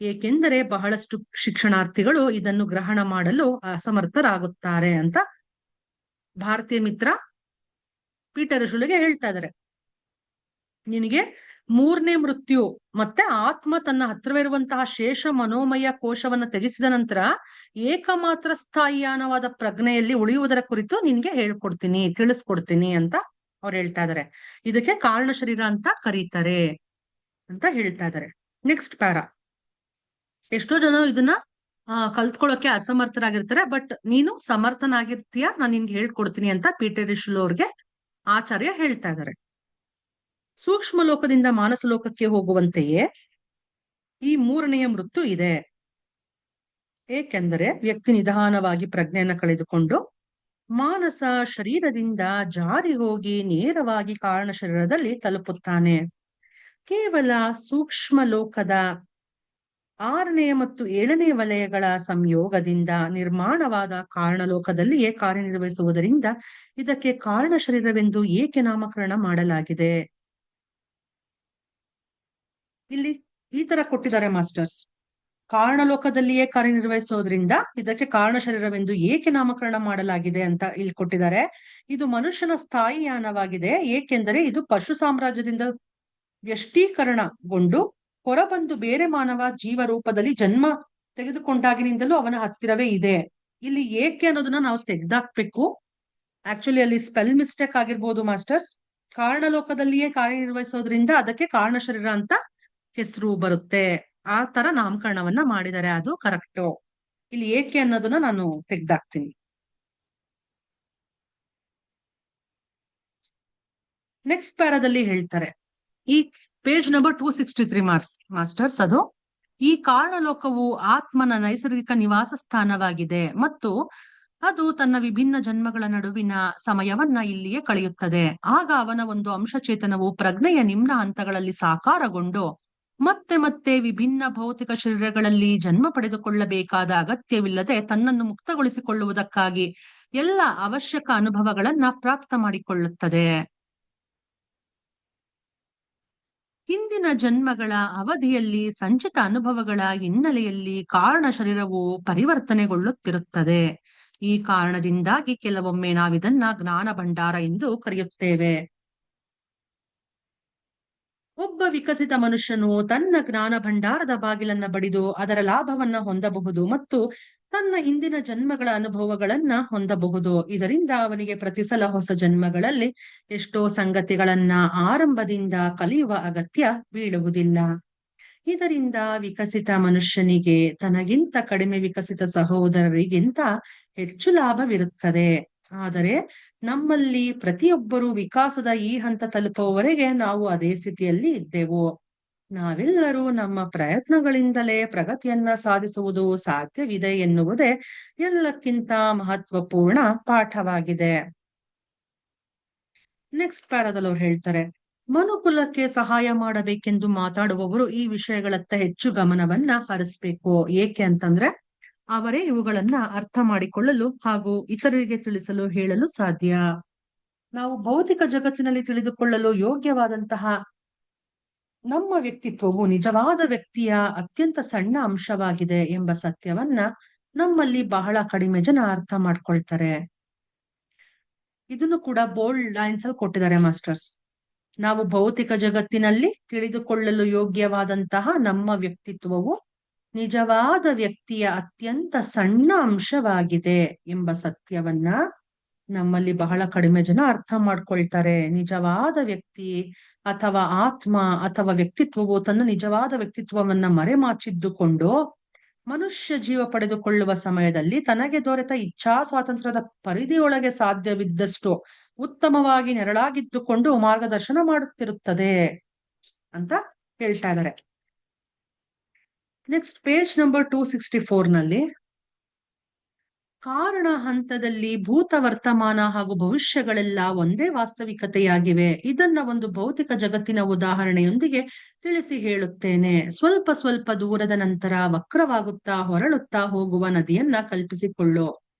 ಏಕೆಂದರೆ ಬಹಳಷ್ಟು ಶಿಕ್ಷಣಾರ್ಥಿಗಳು ಇದನ್ನು ಗ್ರಹಣ ಮಾಡಲು ಅಸಮರ್ಥರಾಗುತ್ತಾರೆ ಅಂತ ಭಾರತೀಯ ಮಿತ್ರ ಪೀಟರ್ ರಿಷುಲಿಗೆ ಹೇಳ್ತಾ ಇದಾರೆ. ನಿನಗೆ ಮೂರನೇ ಮೃತ್ಯು ಮತ್ತೆ ಆತ್ಮ ತನ್ನ ಹತ್ತಿರವಿರುವಂತಹ ಶೇಷ ಮನೋಮಯ ಕೋಶವನ್ನ ತ್ಯಜಿಸಿದ ನಂತರ ಏಕಮಾತ್ರ ಸ್ಥಾಯಿಯಾನವಾದ ಪ್ರಜ್ಞೆಯಲ್ಲಿ ಉಳಿಯುವುದರ ಕುರಿತು ನಿನ್ಗೆ ಹೇಳ್ಕೊಡ್ತೀನಿ, ತಿಳಿಸ್ಕೊಡ್ತೀನಿ ಅಂತ ಅವ್ರು ಹೇಳ್ತಾ ಇದಾರೆ. ಇದಕ್ಕೆ ಕಾರಣ ಶರೀರ ಅಂತ ಕರೀತಾರೆ ಅಂತ ಹೇಳ್ತಾ ಇದಾರೆ. Next para. ಎಷ್ಟೋ ಜನ ಇದನ್ನ ಕಲ್ತ್ಕೊಳ್ಳೋಕೆ ಅಸಮರ್ಥರಾಗಿರ್ತಾರೆ, ಬಟ್ ನೀನು ಸಮರ್ಥನಾಗಿರ್ತೀಯ, ನಾನು ನಿನ್ಗೆ ಹೇಳ್ಕೊಡ್ತೀನಿ ಅಂತ ಪೀಟರ್ ರಿಷುಲ್ ಅವ್ರಿಗೆ ಆಚಾರ್ಯ ಹೇಳ್ತಾ ಇದ್ದಾರೆ. ಸೂಕ್ಷ್ಮ ಲೋಕದಿಂದ ಮಾನಸ ಲೋಕಕ್ಕೆ ಹೋಗುವಂತೆಯೇ ಈ ಮೂರನೆಯ ಮೃತ್ಯು ಇದೆ. ಏಕೆಂದರೆ ವ್ಯಕ್ತಿ ನಿಧಾನವಾಗಿ ಪ್ರಜ್ಞೆಯನ್ನ ಕಳೆದುಕೊಂಡು ಮಾನಸ ಶರೀರದಿಂದ ಜಾರಿ ಹೋಗಿ ನೇರವಾಗಿ ಕಾರಣ ಶರೀರದಲ್ಲಿ ತಲುಪುತ್ತಾನೆ. ಕೇವಲ ಸೂಕ್ಷ್ಮ ಲೋಕದ 6ನೇ ಮತ್ತು 7ನೇ ವಲಯಗಳ ಸಂಯೋಗದಿಂದ ನಿರ್ಮಾಣವಾದ ಕಾರಣಲೋಕದಲ್ಲಿಯೇ ಕಾರ್ಯನಿರ್ವಹಿಸುವುದರಿಂದ ಇದಕ್ಕೆ ಕಾರಣ ಶರೀರವೆಂದು ಏಕೆ ನಾಮಕರಣ ಮಾಡಲಾಗಿದೆ? ಇಲ್ಲಿ ಈ ತರ ಕೊಟ್ಟಿದ್ದಾರೆ ಮಾಸ್ಟರ್ಸ್. ಕಾರಣಲೋಕದಲ್ಲಿಯೇ ಕಾರ್ಯನಿರ್ವಹಿಸೋದ್ರಿಂದ ಇದಕ್ಕೆ ಕಾರಣ ಶರೀರವೆಂದು ಏಕೆ ನಾಮಕರಣ ಮಾಡಲಾಗಿದೆ ಅಂತ ಇಲ್ಲಿ ಕೊಟ್ಟಿದ್ದಾರೆ. ಇದು ಮನುಷ್ಯನ ಸ್ಥಾಯಿ ಯಾನವಾಗಿದೆ, ಏಕೆಂದರೆ ಇದು ಪಶು ಸಾಮ್ರಾಜ್ಯದಿಂದ ವ್ಯಷ್ಟೀಕರಣಗೊಂಡು ಹೊರಬಂದು ಬೇರೆ ಮಾನವ ಜೀವ ರೂಪದಲ್ಲಿ ಜನ್ಮ ತೆಗೆದುಕೊಂಡಾಗಿನಿಂದಲೂ ಅವನ ಹತ್ತಿರವೇ ಇದೆ. ಇಲ್ಲಿ ಏಕೆ ಅನ್ನೋದನ್ನ ನಾವು ತೆಗ್ದಾಕ್ಬೇಕು. ಆಕ್ಚುಲಿ ಅಲ್ಲಿ ಸ್ಪೆಲ್ ಮಿಸ್ಟೇಕ್ ಆಗಿರ್ಬೋದು ಮಾಸ್ಟರ್ಸ್. ಕಾರಣಲೋಕದಲ್ಲಿಯೇ ಕಾರ್ಯನಿರ್ವಹಿಸೋದ್ರಿಂದ ಅದಕ್ಕೆ ಕಾರಣ ಶರೀರ ಅಂತ ಹೆಸರು ಬರುತ್ತೆ. ಆ ತರ ನಾಮಕರಣವನ್ನ ಮಾಡಿದ್ದಾರೆ, ಅದು ಕರೆಕ್ಟು. ಇಲ್ಲಿ ಏಕೆ ಅನ್ನೋದನ್ನ ನಾನು ತೆಗ್ದಾಕ್ತೀನಿ. ನೆಕ್ಸ್ಟ್ ಪ್ಯಾರಾದಲ್ಲಿ ಹೇಳ್ತಾರೆ, ಈ ಪೇಜ್ ನಂಬರ್ 263 ಮಾಸ್ಟರ್ಸ್, ಅದು ಈ ಕಾರಣಲೋಕವು ಆತ್ಮನ ನೈಸರ್ಗಿಕ ನಿವಾಸ ಸ್ಥಾನವಾಗಿದೆ ಮತ್ತು ಅದು ತನ್ನ ವಿಭಿನ್ನ ಜನ್ಮಗಳ ನಡುವಿನ ಸಮಯವನ್ನ ಇಲ್ಲಿಯೇ ಕಳೆಯುತ್ತದೆ. ಆಗ ಅವನ ಒಂದು ಅಂಶಚೇತನವು ಪ್ರಜ್ಞೆಯ ನಿಮ್ನ ಹಂತಗಳಲ್ಲಿ ಸಾಕಾರಗೊಂಡು ಮತ್ತೆ ಮತ್ತೆ ವಿಭಿನ್ನ ಭೌತಿಕ ಶರೀರಗಳಲ್ಲಿ ಜನ್ಮ ಪಡೆದುಕೊಳ್ಳಬೇಕಾದ ಅಗತ್ಯವಿಲ್ಲದೆ ತನ್ನನ್ನು ಮುಕ್ತಗೊಳಿಸಿಕೊಳ್ಳುವುದಕ್ಕಾಗಿ ಎಲ್ಲ ಅವಶ್ಯಕ ಅನುಭವಗಳನ್ನ ಪ್ರಾಪ್ತ ಮಾಡಿಕೊಳ್ಳುತ್ತದೆ. ಹಿಂದಿನ ಜನ್ಮಗಳ ಅವಧಿಯಲ್ಲಿ ಸಂಚಿತ ಅನುಭವಗಳ ಹಿನ್ನೆಲೆಯಲ್ಲಿ ಕಾರಣ ಶರೀರವು ಪರಿವರ್ತನೆಗೊಳ್ಳುತ್ತಿರುತ್ತದೆ. ಈ ಕಾರಣದಿಂದಾಗಿ ಕೆಲವೊಮ್ಮೆ ನಾವಿದನ್ನ ಜ್ಞಾನ ಭಂಡಾರ ಎಂದು ಕರೆಯುತ್ತೇವೆ. ಒಬ್ಬ ವಿಕಸಿತ ಮನುಷ್ಯನು ತನ್ನ ಜ್ಞಾನ ಭಂಡಾರದ ಬಾಗಿಲನ್ನ ಬಡಿದು ಅದರ ಲಾಭವನ್ನ ಹೊಂದಬಹುದು ಮತ್ತು ತನ್ನ ಹಿಂದಿನ ಜನ್ಮಗಳ ಅನುಭವಗಳನ್ನ ಹೊಂದಬಹುದು. ಇದರಿಂದ ಅವನಿಗೆ ಪ್ರತಿ ಸಲ ಹೊಸ ಜನ್ಮಗಳಲ್ಲಿ ಎಷ್ಟೋ ಸಂಗತಿಗಳನ್ನ ಆರಂಭದಿಂದ ಕಲಿಯುವ ಅಗತ್ಯ ಬೀಳುವುದಿಲ್ಲ. ಇದರಿಂದ ವಿಕಸಿತ ಮನುಷ್ಯನಿಗೆ ತನಗಿಂತ ಕಡಿಮೆ ವಿಕಸಿತ ಸಹೋದರರಿಗಿಂತ ಹೆಚ್ಚು ಲಾಭವಿರುತ್ತದೆ. ಆದರೆ ನಮ್ಮಲ್ಲಿ ಪ್ರತಿಯೊಬ್ಬರೂ ವಿಕಾಸದ ಈ ಹಂತ ತಲುಪುವವರೆಗೆ ನಾವು ಅದೇ ಸ್ಥಿತಿಯಲ್ಲಿ ಇದ್ದೆವು. ನಾವೆಲ್ಲರೂ ನಮ್ಮ ಪ್ರಯತ್ನಗಳಿಂದಲೇ ಪ್ರಗತಿಯನ್ನ ಸಾಧಿಸುವುದು ಸಾಧ್ಯವಿದೆ ಎನ್ನುವುದೇ ಎಲ್ಲಕ್ಕಿಂತ ಮಹತ್ವಪೂರ್ಣ ಪಾಠವಾಗಿದೆ. ನೆಕ್ಸ್ಟ್ ಪ್ಯಾರಾದಲ್ಲಿ ಅವ್ರು ಹೇಳ್ತಾರೆ, ಮನುಕುಲಕ್ಕೆ ಸಹಾಯ ಮಾಡಬೇಕೆಂದು ಮಾತಾಡುವವರು ಈ ವಿಷಯಗಳತ್ತ ಹೆಚ್ಚು ಗಮನವನ್ನ ಹರಿಸ್ಬೇಕು. ಏಕೆ ಅಂತಂದ್ರೆ ಅವರೇ ಇವುಗಳನ್ನ ಅರ್ಥ ಮಾಡಿಕೊಳ್ಳಲು ಹಾಗೂ ಇತರರಿಗೆ ತಿಳಿಸಲು ಹೇಳಲು ಸಾಧ್ಯ. ನಾವು ಭೌತಿಕ ಜಗತ್ತಿನಲ್ಲಿ ತಿಳಿದುಕೊಳ್ಳಲು ಯೋಗ್ಯವಾದಂತಹ ನಮ್ಮ ವ್ಯಕ್ತಿತ್ವವು ನಿಜವಾದ ವ್ಯಕ್ತಿಯ ಅತ್ಯಂತ ಸಣ್ಣ ಅಂಶವಾಗಿದೆ ಎಂಬ ಸತ್ಯವನ್ನ ನಮ್ಮಲ್ಲಿ ಬಹಳ ಕಡಿಮೆ ಜನ ಅರ್ಥ ಮಾಡ್ಕೊಳ್ತಾರೆ. ಇದನ್ನು ಕೂಡ ಬೋಲ್ಡ್ ಲೈನ್ಸ್ ಅಲ್ಲಿ ಕೊಟ್ಟಿದ್ದಾರೆ ಮಾಸ್ಟರ್ಸ್. ನಾವು ಭೌತಿಕ ಜಗತ್ತಿನಲ್ಲಿ ತಿಳಿದುಕೊಳ್ಳಲು ಯೋಗ್ಯವಾದಂತಹ ನಮ್ಮ ವ್ಯಕ್ತಿತ್ವವು ನಿಜವಾದ ವ್ಯಕ್ತಿಯ ಅತ್ಯಂತ ಸಣ್ಣ ಅಂಶವಾಗಿದೆ ಎಂಬ ಸತ್ಯವನ್ನ ನಮ್ಮಲ್ಲಿ ಬಹಳ ಕಡಿಮೆ ಜನ ಅರ್ಥ ಮಾಡ್ಕೊಳ್ತಾರೆ. ನಿಜವಾದ ವ್ಯಕ್ತಿ ಅಥವಾ ಆತ್ಮ ಅಥವಾ ವ್ಯಕ್ತಿತ್ವವು ತನ್ನ ನಿಜವಾದ ವ್ಯಕ್ತಿತ್ವವನ್ನ ಮರೆಮಾಚಿದ್ದುಕೊಂಡು ಮನುಷ್ಯ ಜೀವ ಪಡೆದುಕೊಳ್ಳುವ ಸಮಯದಲ್ಲಿ ತನಗೆ ದೊರೆತ ಇಚ್ಛಾ ಸ್ವಾತಂತ್ರ್ಯದ ಪರಿಧಿಯೊಳಗೆ ಸಾಧ್ಯವಿದ್ದಷ್ಟು ಉತ್ತಮವಾಗಿ ನೆರಳಾಗಿದ್ದುಕೊಂಡು ಮಾರ್ಗದರ್ಶನ ಮಾಡುತ್ತಿರುತ್ತದೆ ಅಂತ ಹೇಳ್ತಾ ಇದ್ದಾರೆ. ನೆಕ್ಸ್ಟ್ ಪೇಜ್ ನಂಬರ್ 264 ನಲ್ಲಿ ಕಾರಣ ಹಂತದಲ್ಲಿ ಭೂತ ವರ್ತಮಾನ ಹಾಗೂ ಭವಿಷ್ಯಗಳೆಲ್ಲ ಒಂದೇ ವಾಸ್ತವಿಕತೆಯಾಗಿವೆ. ಇದನ್ನ ಒಂದು ಭೌತಿಕ ಜಗತ್ತಿನ ಉದಾಹರಣೆಯೊಂದಿಗೆ ತಿಳಿಸಿ ಹೇಳುತ್ತೇನೆ. ಸ್ವಲ್ಪ ಸ್ವಲ್ಪ ದೂರದ ನಂತರ ವಕ್ರವಾಗುತ್ತಾ ಹೊರಳುತ್ತಾ ಹೋಗುವ ನದಿಯನ್ನ ಕಲ್ಪಿಸಿಕೊಳ್ಳು.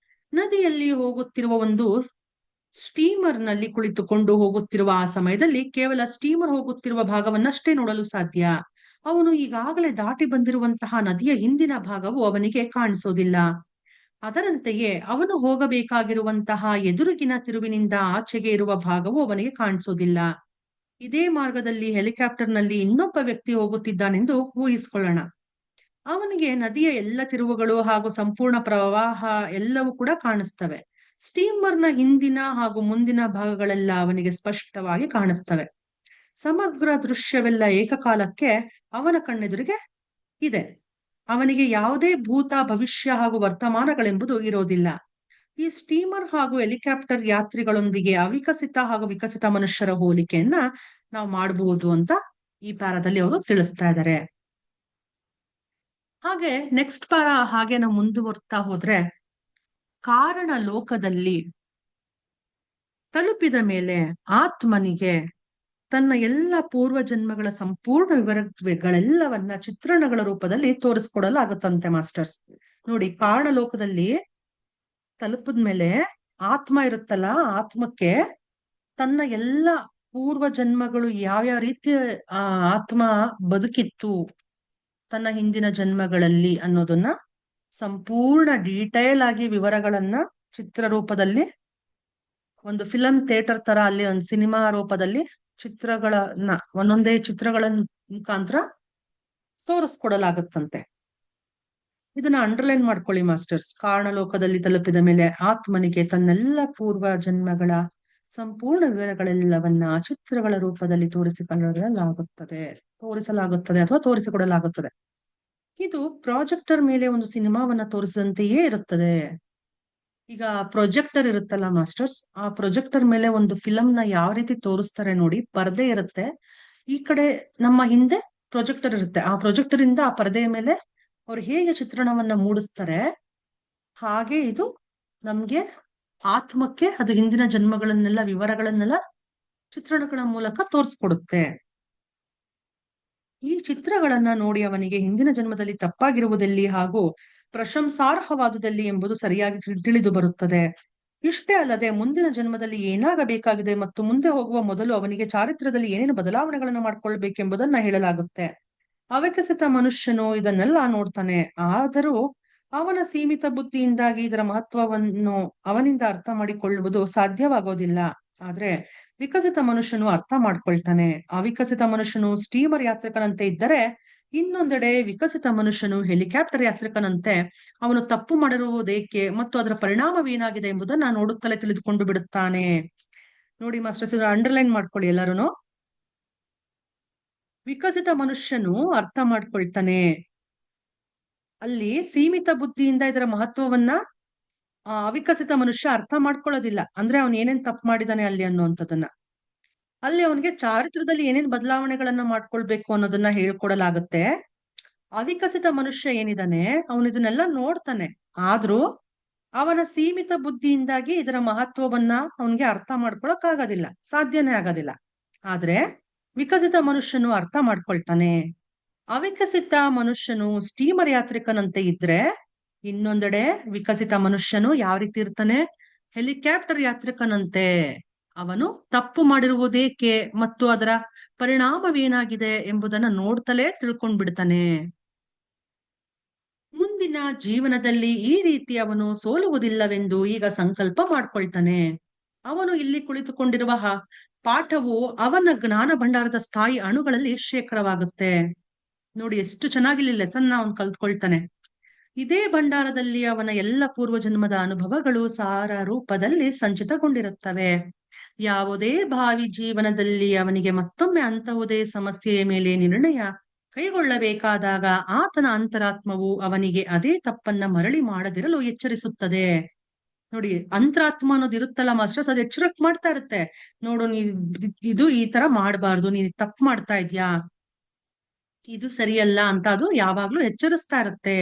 ನದಿಯಲ್ಲಿ ಹೋಗುತ್ತಿರುವ ಒಂದು ಸ್ಟೀಮರ್ ನಲ್ಲಿ ಕುಳಿತುಕೊಂಡು ಹೋಗುತ್ತಿರುವ ಆ ಸಮಯದಲ್ಲಿ ಕೇವಲ ಸ್ಟೀಮರ್ ಹೋಗುತ್ತಿರುವ ಭಾಗವನ್ನಷ್ಟೇ ನೋಡಲು ಸಾಧ್ಯ. ಅವನು ಈಗಾಗಲೇ ದಾಟಿ ಬಂದಿರುವಂತಹ ನದಿಯ ಹಿಂದಿನ ಭಾಗವು ಅವನಿಗೆ ಕಾಣಿಸೋದಿಲ್ಲ. ಅದರಂತೆಯೇ ಅವನು ಹೋಗಬೇಕಾಗಿರುವಂತಹ ಎದುರುಗಿನ ತಿರುವಿನಿಂದ ಆಚೆಗೆ ಇರುವ ಭಾಗವು ಅವನಿಗೆ ಕಾಣಿಸೋದಿಲ್ಲ. ಇದೇ ಮಾರ್ಗದಲ್ಲಿ ಹೆಲಿಕಾಪ್ಟರ್ ನಲ್ಲಿ ಇನ್ನೊಬ್ಬ ವ್ಯಕ್ತಿ ಹೋಗುತ್ತಿದ್ದಾನೆಂದು ಊಹಿಸಿಕೊಳ್ಳೋಣ. ಅವನಿಗೆ ನದಿಯ ಎಲ್ಲ ತಿರುವುಗಳು ಹಾಗೂ ಸಂಪೂರ್ಣ ಪ್ರವಾಹ ಎಲ್ಲವೂ ಕೂಡ ಕಾಣಿಸ್ತವೆ. ಸ್ಟೀಮರ್ನ ಹಿಂದಿನ ಹಾಗೂ ಮುಂದಿನ ಭಾಗಗಳೆಲ್ಲ ಅವನಿಗೆ ಸ್ಪಷ್ಟವಾಗಿ ಕಾಣಿಸ್ತವೆ. ಸಮಗ್ರ ದೃಶ್ಯವೆಲ್ಲ ಏಕಕಾಲಕ್ಕೆ ಅವನ ಕಣ್ಣೆದುರಿಗೆ ಇದೆ. ಅವನಿಗೆ ಯಾವುದೇ ಭೂತ ಭವಿಷ್ಯ ಹಾಗೂ ವರ್ತಮಾನಗಳೆಂಬುದು ಇರೋದಿಲ್ಲ. ಈ ಸ್ಟೀಮರ್ ಹಾಗೂ ಹೆಲಿಕಾಪ್ಟರ್ ಯಾತ್ರಿಗಳೊಂದಿಗೆ ಅವಿಕಸಿತ ಹಾಗೂ ವಿಕಸಿತ ಮನುಷ್ಯರ ಹೋಲಿಕೆಯನ್ನ ನಾವು ಮಾಡಬಹುದು ಅಂತ ಈ ಪ್ಯಾರಾದಲ್ಲಿ ಅವರು ತಿಳಿಸ್ತಾ ಇದ್ದಾರೆ. ಹಾಗೆ ನೆಕ್ಸ್ಟ್ ಪ್ಯಾರಾ ಹಾಗೆ ನಾವು ಮುಂದುವರ್ತಾ ಹೋದ್ರೆ, ಕಾರಣ ಲೋಕದಲ್ಲಿ ತಲುಪಿದ ಮೇಲೆ ಆತ್ಮನಿಗೆ ತನ್ನ ಎಲ್ಲ ಪೂರ್ವ ಜನ್ಮಗಳ ಸಂಪೂರ್ಣ ವಿವರಗಳೆಲ್ಲವನ್ನ ಚಿತ್ರಣಗಳ ರೂಪದಲ್ಲಿ ತೋರಿಸ್ಕೊಡಲಾಗುತ್ತಂತೆ ಮಾಸ್ಟರ್ಸ್. ನೋಡಿ, ಕಾರಣಲೋಕದಲ್ಲಿ ತಲುಪದ್ಮೇಲೆ ಆತ್ಮ ಇರುತ್ತಲ್ಲ, ಆತ್ಮಕ್ಕೆ ತನ್ನ ಎಲ್ಲ ಪೂರ್ವ ಜನ್ಮಗಳು ಯಾವ್ಯಾವ ರೀತಿಯ ಆ ಆತ್ಮ ಬದುಕಿತ್ತು ತನ್ನ ಹಿಂದಿನ ಜನ್ಮಗಳಲ್ಲಿ ಅನ್ನೋದನ್ನ ಸಂಪೂರ್ಣ ಡೀಟೇಲ್ ಆಗಿ ವಿವರಗಳನ್ನ ಚಿತ್ರರೂಪದಲ್ಲಿ, ಒಂದು ಫಿಲಂ ಥಿಯೇಟರ್ ತರ ಅಲ್ಲಿ ಒಂದು ಸಿನಿಮಾ ರೂಪದಲ್ಲಿ ಚಿತ್ರಗಳನ್ನ ಒಂದೊಂದೇ ಚಿತ್ರಗಳ ಮುಖಾಂತರ ತೋರಿಸ್ಕೊಡಲಾಗುತ್ತಂತೆ. ಇದನ್ನ ಅಂಡರ್ಲೈನ್ ಮಾಡ್ಕೊಳ್ಳಿ ಮಾಸ್ಟರ್ಸ್. ಕಾರಣಲೋಕದಲ್ಲಿ ತಲುಪಿದ ಮೇಲೆ ಆತ್ಮನಿಗೆ ತನ್ನೆಲ್ಲ ಪೂರ್ವ ಜನ್ಮಗಳ ಸಂಪೂರ್ಣ ವಿವರಗಳೆಲ್ಲವನ್ನ ಚಿತ್ರಗಳ ರೂಪದಲ್ಲಿ ತೋರಿಸಲಾಗುತ್ತದೆ ಅಥವಾ ತೋರಿಸಿಕೊಡಲಾಗುತ್ತದೆ. ಇದು ಪ್ರಾಜೆಕ್ಟರ್ ಮೇಲೆ ಒಂದು ಸಿನಿಮಾವನ್ನ ತೋರಿಸಿದಂತೆಯೇ ಇರುತ್ತದೆ. ಈಗ ಪ್ರೊಜೆಕ್ಟರ್ ಇರುತ್ತಲ್ಲ ಮಾಸ್ಟರ್ಸ್, ಆ ಪ್ರೊಜೆಕ್ಟರ್ ಮೇಲೆ ಒಂದು ಫಿಲಂ ನ ಯಾವ ರೀತಿ ತೋರಿಸ್ತಾರೆ ನೋಡಿ, ಪರದೆ ಇರುತ್ತೆ, ಈ ಕಡೆ ನಮ್ಮ ಹಿಂದೆ ಪ್ರೊಜೆಕ್ಟರ್ ಇರುತ್ತೆ, ಆ ಪ್ರೊಜೆಕ್ಟರ್ ಇಂದ ಆ ಪರದೆಯ ಮೇಲೆ ಅವ್ರು ಹೇಗೆ ಚಿತ್ರಣವನ್ನ ಮೂಡಿಸ್ತಾರೆ, ಹಾಗೆ ಇದು ನಮ್ಗೆ ಆತ್ಮಕ್ಕೆ ಅದು ಹಿಂದಿನ ಜನ್ಮಗಳನ್ನೆಲ್ಲ ವಿವರಗಳನ್ನೆಲ್ಲ ಚಿತ್ರಣಗಳ ಮೂಲಕ ತೋರಿಸ್ಕೊಡುತ್ತೆ. ಈ ಚಿತ್ರಗಳನ್ನ ನೋಡಿ ಅವನಿಗೆ ಹಿಂದಿನ ಜನ್ಮದಲ್ಲಿ ತಪ್ಪಾಗಿರುವುದಲ್ಲಿ ಹಾಗೂ ಪ್ರಶಂಸಾರ್ಹವಾದುದಲ್ಲಿ ಎಂಬುದು ಸರಿಯಾಗಿ ತಿಳಿದು ಬರುತ್ತದೆ. ಇಷ್ಟೇ ಅಲ್ಲದೆ ಮುಂದಿನ ಜನ್ಮದಲ್ಲಿ ಏನಾಗಬೇಕಾಗಿದೆ ಮತ್ತು ಮುಂದೆ ಹೋಗುವ ಮೊದಲು ಅವನಿಗೆ ಚಾರಿತ್ರದಲ್ಲಿ ಏನೇನು ಬದಲಾವಣೆಗಳನ್ನು ಮಾಡ್ಕೊಳ್ಬೇಕೆಂಬುದನ್ನ ಹೇಳಲಾಗುತ್ತೆ. ಅವಿಕಸಿತ ಮನುಷ್ಯನು ಇದನ್ನೆಲ್ಲ ನೋಡ್ತಾನೆ, ಆದರೂ ಅವನ ಸೀಮಿತ ಬುದ್ಧಿಯಿಂದಾಗಿ ಇದರ ಮಹತ್ವವನ್ನು ಅವನಿಂದ ಅರ್ಥ ಮಾಡಿಕೊಳ್ಳುವುದು ಸಾಧ್ಯವಾಗೋದಿಲ್ಲ. ಆದ್ರೆ ವಿಕಸಿತ ಮನುಷ್ಯನು ಅರ್ಥ ಮಾಡ್ಕೊಳ್ತಾನೆ. ಅವಿಕಸಿತ ಮನುಷ್ಯನು ಸ್ಟೀಮರ್ ಯಾತ್ರಿಕನಂತೆ ಇದ್ದರೆ, ಇನ್ನೊಂದೆಡೆ ವಿಕಸಿತ ಮನುಷ್ಯನು ಹೆಲಿಕಾಪ್ಟರ್ ಯಾತ್ರಿಕನಂತೆ ಅವನು ತಪ್ಪು ಮಾಡಿರುವುದೇಕೆ ಮತ್ತು ಅದರ ಪರಿಣಾಮವೇನಾಗಿದೆ ಎಂಬುದನ್ನ ನೋಡುತ್ತಲೇ ತಿಳಿದುಕೊಂಡು ಬಿಡುತ್ತಾನೆ. ನೋಡಿ ಮಾಸ್ಟರ್ಸ್, ಅಂಡರ್ಲೈನ್ ಮಾಡ್ಕೊಳ್ಳಿ ಎಲ್ಲರೂ. ವಿಕಸಿತ ಮನುಷ್ಯನು ಅರ್ಥ ಮಾಡ್ಕೊಳ್ತಾನೆ, ಅಲ್ಲಿ ಸೀಮಿತ ಬುದ್ಧಿಯಿಂದ ಇದರ ಮಹತ್ವವನ್ನ ಅವಿಕಸಿತ ಮನುಷ್ಯ ಅರ್ಥ ಮಾಡ್ಕೊಳ್ಳೋದಿಲ್ಲ. ಅಂದ್ರೆ ಅವನ್ ಏನೇನ್ ತಪ್ಪು ಮಾಡಿದಾನೆ ಅಲ್ಲಿ ಅನ್ನುವಂಥದ್ದನ್ನ, ಅಲ್ಲಿ ಅವನಿಗೆ ಚಾರಿತ್ರದಲ್ಲಿ ಏನೇನ್ ಬದಲಾವಣೆಗಳನ್ನ ಮಾಡ್ಕೊಳ್ಬೇಕು ಅನ್ನೋದನ್ನ ಹೇಳ್ಕೊಡಲಾಗುತ್ತೆ. ಅವಿಕಸಿತ ಮನುಷ್ಯ ಏನಿದಾನೆ ಅವನು ಇದನ್ನೆಲ್ಲ ನೋಡ್ತಾನೆ, ಆದ್ರೂ ಅವನ ಸೀಮಿತ ಬುದ್ಧಿಯಿಂದಾಗಿ ಇದರ ಮಹತ್ವವನ್ನ ಅವನಿಗೆ ಅರ್ಥ ಮಾಡ್ಕೊಳಕ್ ಆಗೋದಿಲ್ಲ, ಸಾಧ್ಯನೇ ಆಗೋದಿಲ್ಲ. ಆದ್ರೆ ವಿಕಸಿತ ಮನುಷ್ಯನು ಅರ್ಥ ಮಾಡ್ಕೊಳ್ತಾನೆ. ಅವಿಕಸಿತ ಮನುಷ್ಯನು ಸ್ಟೀಮರ್ ಯಾತ್ರಿಕನಂತೆ ಇದ್ರೆ, ಇನ್ನೊಂದೆಡೆ ವಿಕಸಿತ ಮನುಷ್ಯನು ಯಾವ ರೀತಿ ಇರ್ತಾನೆ, ಹೆಲಿಕಾಪ್ಟರ್ ಯಾತ್ರಿಕನಂತೆ. ಅವನು ತಪ್ಪು ಮಾಡಿರುವುದೇಕೆ ಮತ್ತು ಅದರ ಪರಿಣಾಮವೇನಾಗಿದೆ ಎಂಬುದನ್ನ ನೋಡ್ತಲೇ ತಿಳ್ಕೊಂಡ್ಬಿಡ್ತಾನೆ. ಮುಂದಿನ ಜೀವನದಲ್ಲಿ ಈ ರೀತಿ ಅವನು ಸೋಲುವುದಿಲ್ಲವೆಂದು ಈಗ ಸಂಕಲ್ಪ ಮಾಡ್ಕೊಳ್ತಾನೆ. ಅವನು ಇಲ್ಲಿ ಕುಳಿತುಕೊಂಡಿರುವ ಪಾಠವು ಅವನ ಜ್ಞಾನ ಭಂಡಾರದ ಸ್ಥಾಯಿ ಅಣುಗಳಲ್ಲಿ ಶೇಖರವಾಗುತ್ತೆ. ನೋಡಿ ಎಷ್ಟು ಚೆನ್ನಾಗಿ ಲೆಸನ್ ಅವನು ಕಲ್ತ್ಕೊಳ್ತಾನೆ. ಇದೇ ಭಂಡಾರದಲ್ಲಿ ಅವನ ಎಲ್ಲ ಪೂರ್ವಜನ್ಮದ ಅನುಭವಗಳು ಸಾರ ರೂಪದಲ್ಲಿ ಸಂಚಿತಗೊಂಡಿರುತ್ತವೆ. ಯಾವುದೇ ಭಾವಿ ಜೀವನದಲ್ಲಿ ಅವನಿಗೆ ಮತ್ತೊಮ್ಮೆ ಅಂತಹುದೇ ಸಮಸ್ಯೆಯ ಮೇಲೆ ನಿರ್ಣಯ ಕೈಗೊಳ್ಳಬೇಕಾದಾಗ ಆತನ ಅಂತರಾತ್ಮವು ಅವನಿಗೆ ಅದೇ ತಪ್ಪನ್ನ ಮರಳಿ ಮಾಡದಿರಲು ಎಚ್ಚರಿಸುತ್ತದೆ. ನೋಡಿ, ಅಂತರಾತ್ಮ ಅನ್ನೋದು ಇರುತ್ತಲ್ಲ ಮಾಸ್ಟರ್ಸ್, ಅದು ಎಚ್ಚರಿಕೆ ಮಾಡ್ತಾ ಇರುತ್ತೆ. ನೋಡು, ಇದು ಈ ತರ ಮಾಡಬಾರ್ದು, ನೀನ್ ತಪ್ಪು ಮಾಡ್ತಾ ಇದ್ಯಾ, ಇದು ಸರಿಯಲ್ಲ ಅಂತ ಅದು ಯಾವಾಗ್ಲೂ ಎಚ್ಚರಿಸ್ತಾ ಇರುತ್ತೆ.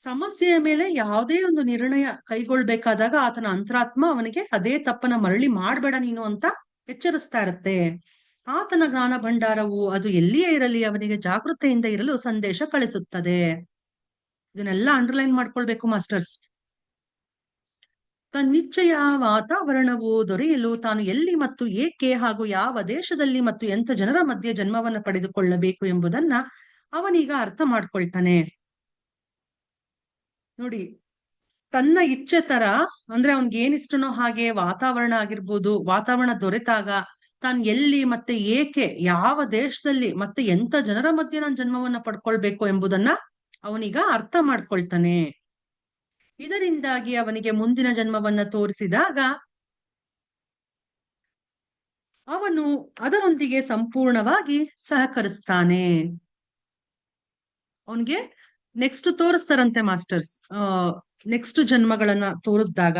ಸಮಸ್ಯೆಯ ಮೇಲೆ ಯಾವುದೇ ಒಂದು ನಿರ್ಣಯ ಕೈಗೊಳ್ಬೇಕಾದಾಗ ಆತನ ಅಂತರಾತ್ಮ ಅವನಿಗೆ ಅದೇ ತಪ್ಪನ ಮರಳಿ ಮಾಡ್ಬೇಡ ನೀನು ಅಂತ ಎಚ್ಚರಿಸ್ತಾ ಇರುತ್ತೆ. ಆತನ ಜ್ಞಾನ ಭಂಡಾರವು ಅದು ಎಲ್ಲಿಯೇ ಇರಲಿ ಅವನಿಗೆ ಜಾಗೃತೆಯಿಂದ ಇರಲು ಸಂದೇಶ ಕಳಿಸುತ್ತದೆ. ಇದನ್ನೆಲ್ಲ ಅಂಡರ್ಲೈನ್ ಮಾಡ್ಕೊಳ್ಬೇಕು ಮಾಸ್ಟರ್ಸ್. ತನ್ನಿಚ್ಛೆಯ ವಾತಾವರಣವು ದೊರೆಯಲು ತಾನು ಎಲ್ಲಿ ಮತ್ತು ಏಕೆ ಹಾಗೂ ಯಾವ ದೇಶದಲ್ಲಿ ಮತ್ತು ಎಂಥ ಜನರ ಮಧ್ಯೆ ಜನ್ಮವನ್ನ ಪಡೆದುಕೊಳ್ಳಬೇಕು ಎಂಬುದನ್ನ ಅವನೀಗ ಅರ್ಥ ಮಾಡ್ಕೊಳ್ತಾನೆ. ನೋಡಿ, ತನ್ನ ಇಚ್ಛೆ ತರ, ಅಂದ್ರೆ ಅವನ್ಗೆ ಏನಿಷ್ಟನೋ ಹಾಗೆ ವಾತಾವರಣ ಆಗಿರ್ಬೋದು, ವಾತಾವರಣ ದೊರೆತಾಗ ತಾನ್ ಎಲ್ಲಿ ಮತ್ತೆ ಏಕೆ ಯಾವ ದೇಶದಲ್ಲಿ ಮತ್ತೆ ಎಂತ ಜನರ ಮಧ್ಯೆ ನಾನು ಜನ್ಮವನ್ನ ಪಡ್ಕೊಳ್ಬೇಕು ಎಂಬುದನ್ನ ಅವನೀಗ ಅರ್ಥ ಮಾಡ್ಕೊಳ್ತಾನೆ. ಇದರಿಂದಾಗಿ ಅವನಿಗೆ ಮುಂದಿನ ಜನ್ಮವನ್ನ ತೋರಿಸಿದಾಗ ಅವನು ಅದರೊಂದಿಗೆ ಸಂಪೂರ್ಣವಾಗಿ ಸಹಕರಿಸ್ತಾನೆ. ಅವನ್ಗೆ ನೆಕ್ಸ್ಟ್ ತೋರಿಸ್ತಾರಂತೆ ಮಾಸ್ಟರ್ಸ್. ನೆಕ್ಸ್ಟ್ ಜನ್ಮಗಳನ್ನ ತೋರಿಸಿದಾಗ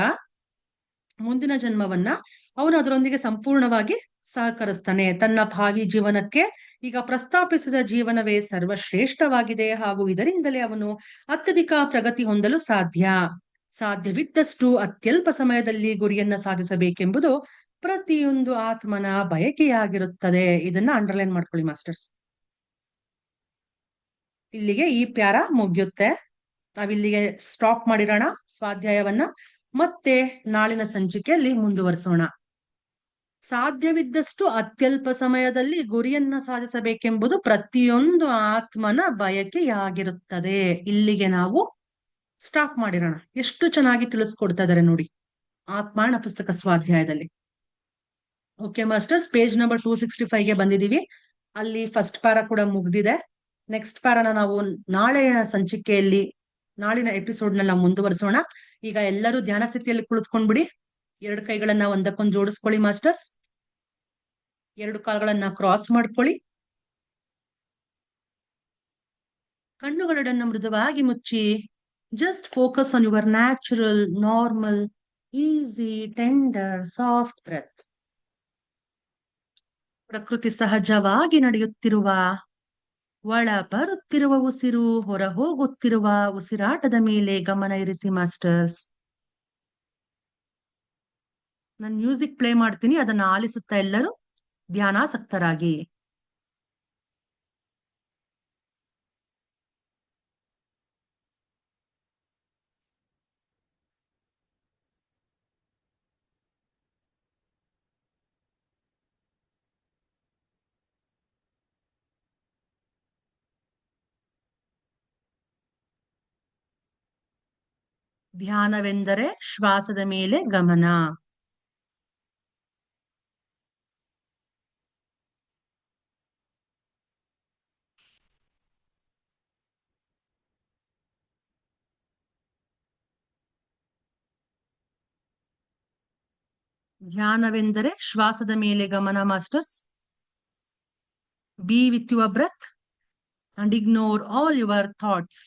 ಮುಂದಿನ ಜನ್ಮವನ್ನ ಅವನು ಅದರೊಂದಿಗೆ ಸಂಪೂರ್ಣವಾಗಿ ಸಹಕರಿಸ್ತಾನೆ. ತನ್ನ ಭಾವಿ ಜೀವನಕ್ಕೆ ಈಗ ಪ್ರಸ್ತಾಪಿಸಿದ ಜೀವನವೇ ಸರ್ವಶ್ರೇಷ್ಠವಾಗಿದೆ ಹಾಗೂ ಇದರಿಂದಲೇ ಅವನು ಅತ್ಯಧಿಕ ಪ್ರಗತಿ ಹೊಂದಲು ಸಾಧ್ಯವಿದ್ದಷ್ಟು ಅತ್ಯಲ್ಪ ಸಮಯದಲ್ಲಿ ಗುರಿಯನ್ನ ಸಾಧಿಸಬೇಕೆಂಬುದು ಪ್ರತಿಯೊಂದು ಆತ್ಮನ ಬಯಕೆಯಾಗಿರುತ್ತದೆ. ಇದನ್ನ ಅಂಡರ್ಲೈನ್ ಮಾಡ್ಕೊಳ್ಳಿ ಮಾಸ್ಟರ್ಸ್. ಇಲ್ಲಿಗೆ ಈ ಪ್ಯಾರ ಮುಗಿಯುತ್ತೆ. ನಾವಿಲ್ಲಿಗೆ ಸ್ಟಾಪ್ ಮಾಡಿರೋಣ ಸ್ವಾಧ್ಯಾಯವನ್ನ. ಮತ್ತೆ ನಾಳಿನ ಸಂಚಿಕೆಯಲ್ಲಿ ಮುಂದುವರಿಸೋಣ. ಸಾಧ್ಯವಿದ್ದಷ್ಟು ಅತ್ಯಲ್ಪ ಸಮಯದಲ್ಲಿ ಗುರಿಯನ್ನ ಸಾಧಿಸಬೇಕೆಂಬುದು ಪ್ರತಿಯೊಂದು ಆತ್ಮನ ಬಯಕೆಯಾಗಿರುತ್ತದೆ. ಇಲ್ಲಿಗೆ ನಾವು ಸ್ಟಾಪ್ ಮಾಡಿರೋಣ. ಎಷ್ಟು ಚೆನ್ನಾಗಿ ತಿಳಿಸ್ಕೊಡ್ತಾ ಇದಾರೆ ನೋಡಿ ಆತ್ಮಾಯಣ ಪುಸ್ತಕ ಸ್ವಾಧ್ಯಾಯದಲ್ಲಿ. ಓಕೆ ಮಾಸ್ಟರ್ಸ್, ಪೇಜ್ ನಂಬರ್ 265 ಗೆ ಬಂದಿದೀವಿ. ಅಲ್ಲಿ ಫಸ್ಟ್ ಪ್ಯಾರ ಕೂಡ ಮುಗ್ದಿದೆ. ನೆಕ್ಸ್ಟ್ ಪ್ಯಾರನ ನಾವು ನಾಳೆಯ ಸಂಚಿಕೆಯಲ್ಲಿ, ನಾಳಿನ ಎಪಿಸೋಡ್ ನಲ್ಲಿ ನಾವು ಮುಂದುವರಿಸೋಣ. ಈಗ ಎಲ್ಲರೂ ಧ್ಯಾನ ಸ್ಥಿತಿಯಲ್ಲಿ ಕುಳಿತುಕೊಂಡ್ಬಿಡಿ. 2 ಕೈಗಳನ್ನ ಒಂದಕ್ಕೊಂದು ಜೋಡಿಸ್ಕೊಳ್ಳಿ ಮಾಸ್ಟರ್ಸ್. 2 ಕಾಲುಗಳನ್ನ ಕ್ರಾಸ್ ಮಾಡ್ಕೊಳ್ಳಿ. ಕಣ್ಣುಗಳನ್ನ ಮೃದುವಾಗಿ ಮುಚ್ಚಿ just focus on your natural, normal, easy, tender, soft breath. ಪ್ರಕೃತಿ ಸಹಜವಾಗಿ ನಡೆಯುತ್ತಿರುವ, ಒಳ ಬರುತ್ತಿರುವ ಉಸಿರು, ಹೊರ ಹೋಗುತ್ತಿರುವ ಉಸಿರಾಟದ ಮೇಲೆ ಗಮನ ಇರಿಸಿ ಮಾಸ್ಟರ್ಸ್. ನಾನು ಮ್ಯೂಸಿಕ್ ಪ್ಲೇ ಮಾಡ್ತೀನಿ, ಅದನ್ನ ಆಲಿಸುತ್ತಾ ಎಲ್ಲರೂ ಧ್ಯಾನಾಸಕ್ತರಾಗಿ. ಧ್ಯಾನವೆಂದರೆ ಶ್ವಾಸದ ಮೇಲೆ ಗಮನ. ಧ್ಯಾನವೆಂದರೆ ಶ್ವಾಸದ ಮೇಲೆ ಗಮನ masters. Be with your breath and ignore all your thoughts.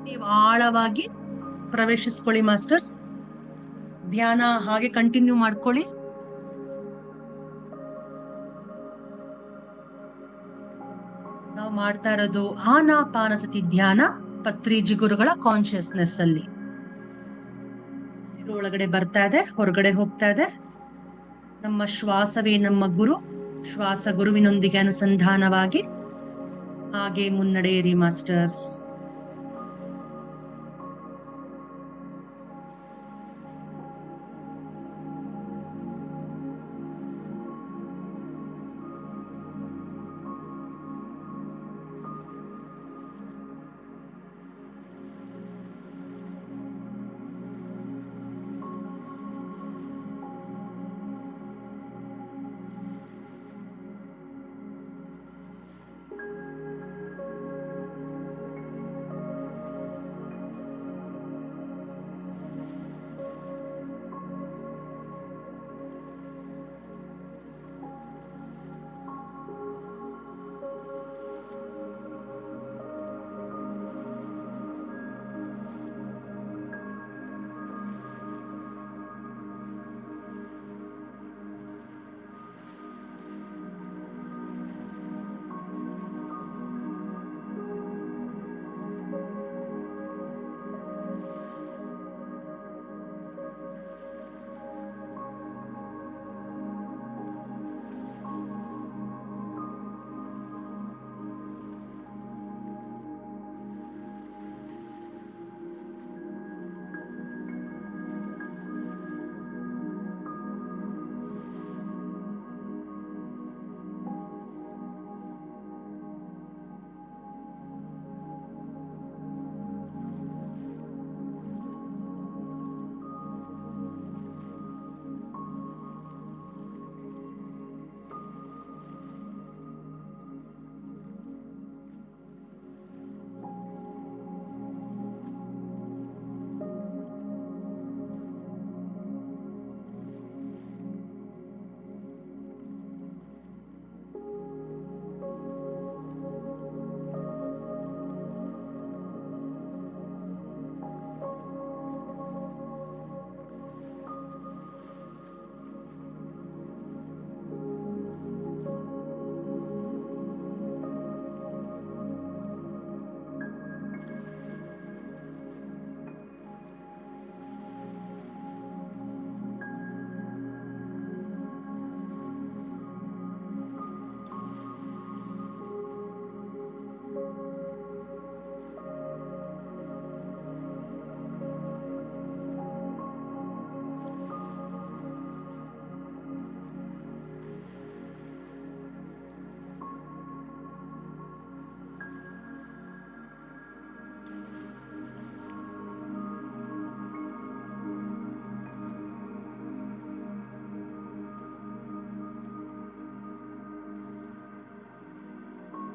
ನೀವು ಆಳವಾಗಿ ಪ್ರವೇಶಿಸ್ಕೊಳ್ಳಿ ಮಾಸ್ಟರ್ಸ್. ಧ್ಯಾನ ಹಾಗೆ ಕಂಟಿನ್ಯೂ ಮಾಡ್ಕೊಳ್ಳಿ. ನಾವು ಮಾಡ್ತಾ ಇರೋದು ಆನಾಪಾನಸತಿ ಧ್ಯಾನ, ಪತ್ರಿ ಜಿಗುರುಗಳ ಕಾನ್ಶಿಯಸ್ನೆಸ್ ಅಲ್ಲಿ. ಉಸಿರು ಒಳಗಡೆ ಬರ್ತಾ ಇದೆ, ಹೊರಗಡೆ ಹೋಗ್ತಾ ಇದೆ. ನಮ್ಮ ಶ್ವಾಸವೇ ನಮ್ಮ ಗುರು. ಶ್ವಾಸ ಗುರುವಿನೊಂದಿಗೆ ಅನುಸಂಧಾನವಾಗಿ ಹಾಗೆ ಮುನ್ನಡೆಯಿರಿ ಮಾಸ್ಟರ್ಸ್.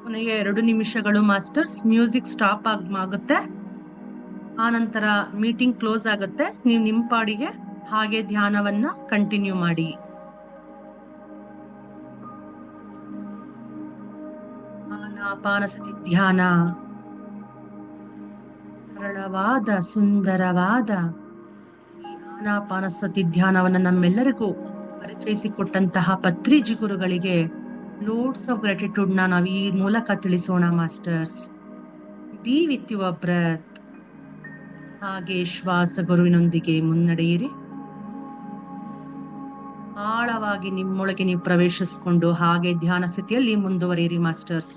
ಕೊನೆಗೆ 2 ನಿಮಿಷಗಳು ಮಾಸ್ಟರ್ಸ್. ಮ್ಯೂಸಿಕ್ ಸ್ಟಾಪ್ ಆಗುತ್ತೆ. ಆ ನಂತರ ಮೀಟಿಂಗ್ ಕ್ಲೋಸ್ ಆಗುತ್ತೆ. ನೀವು ನಿಮ್ ಪಾಡಿಗೆ ಹಾಗೆ ಧ್ಯಾನವನ್ನ ಕಂಟಿನ್ಯೂ ಮಾಡಿ. ಆನಾಪಾನಸತಿ ಧ್ಯಾನ ಸರಳವಾದ ಸುಂದರವಾದ ಈ ಆನಾಪಾನಸತಿ ಧ್ಯಾನವನ್ನ ನಮ್ಮೆಲ್ಲರಿಗೂ ಪರಿಚಯಿಸಿಕೊಟ್ಟಂತಹ ಪತ್ರಿಜಿ ಗುರುಗಳಿಗೆ ಲೋಡ್ಸ್ ಆಫ್ ಗ್ರಾಟಿಟ್ಯೂಡ್ ನಾವು ಈ ಮೂಲಕ ತಿಳಿಸೋಣ masters. Be with your breath. ಹಾಗೆ ಶ್ವಾಸ ಗುರುವಿನೊಂದಿಗೆ ಮುನ್ನಡೆಯಿರಿ. ಆಳವಾಗಿ ನಿಮ್ಮೊಳಗೆ ನೀವು ಪ್ರವೇಶಿಸಿಕೊಂಡು ಹಾಗೆ ಧ್ಯಾನ ಸ್ಥಿತಿಯಲ್ಲಿ ಮುಂದುವರಿಯಿರಿ ಮಾಸ್ಟರ್ಸ್.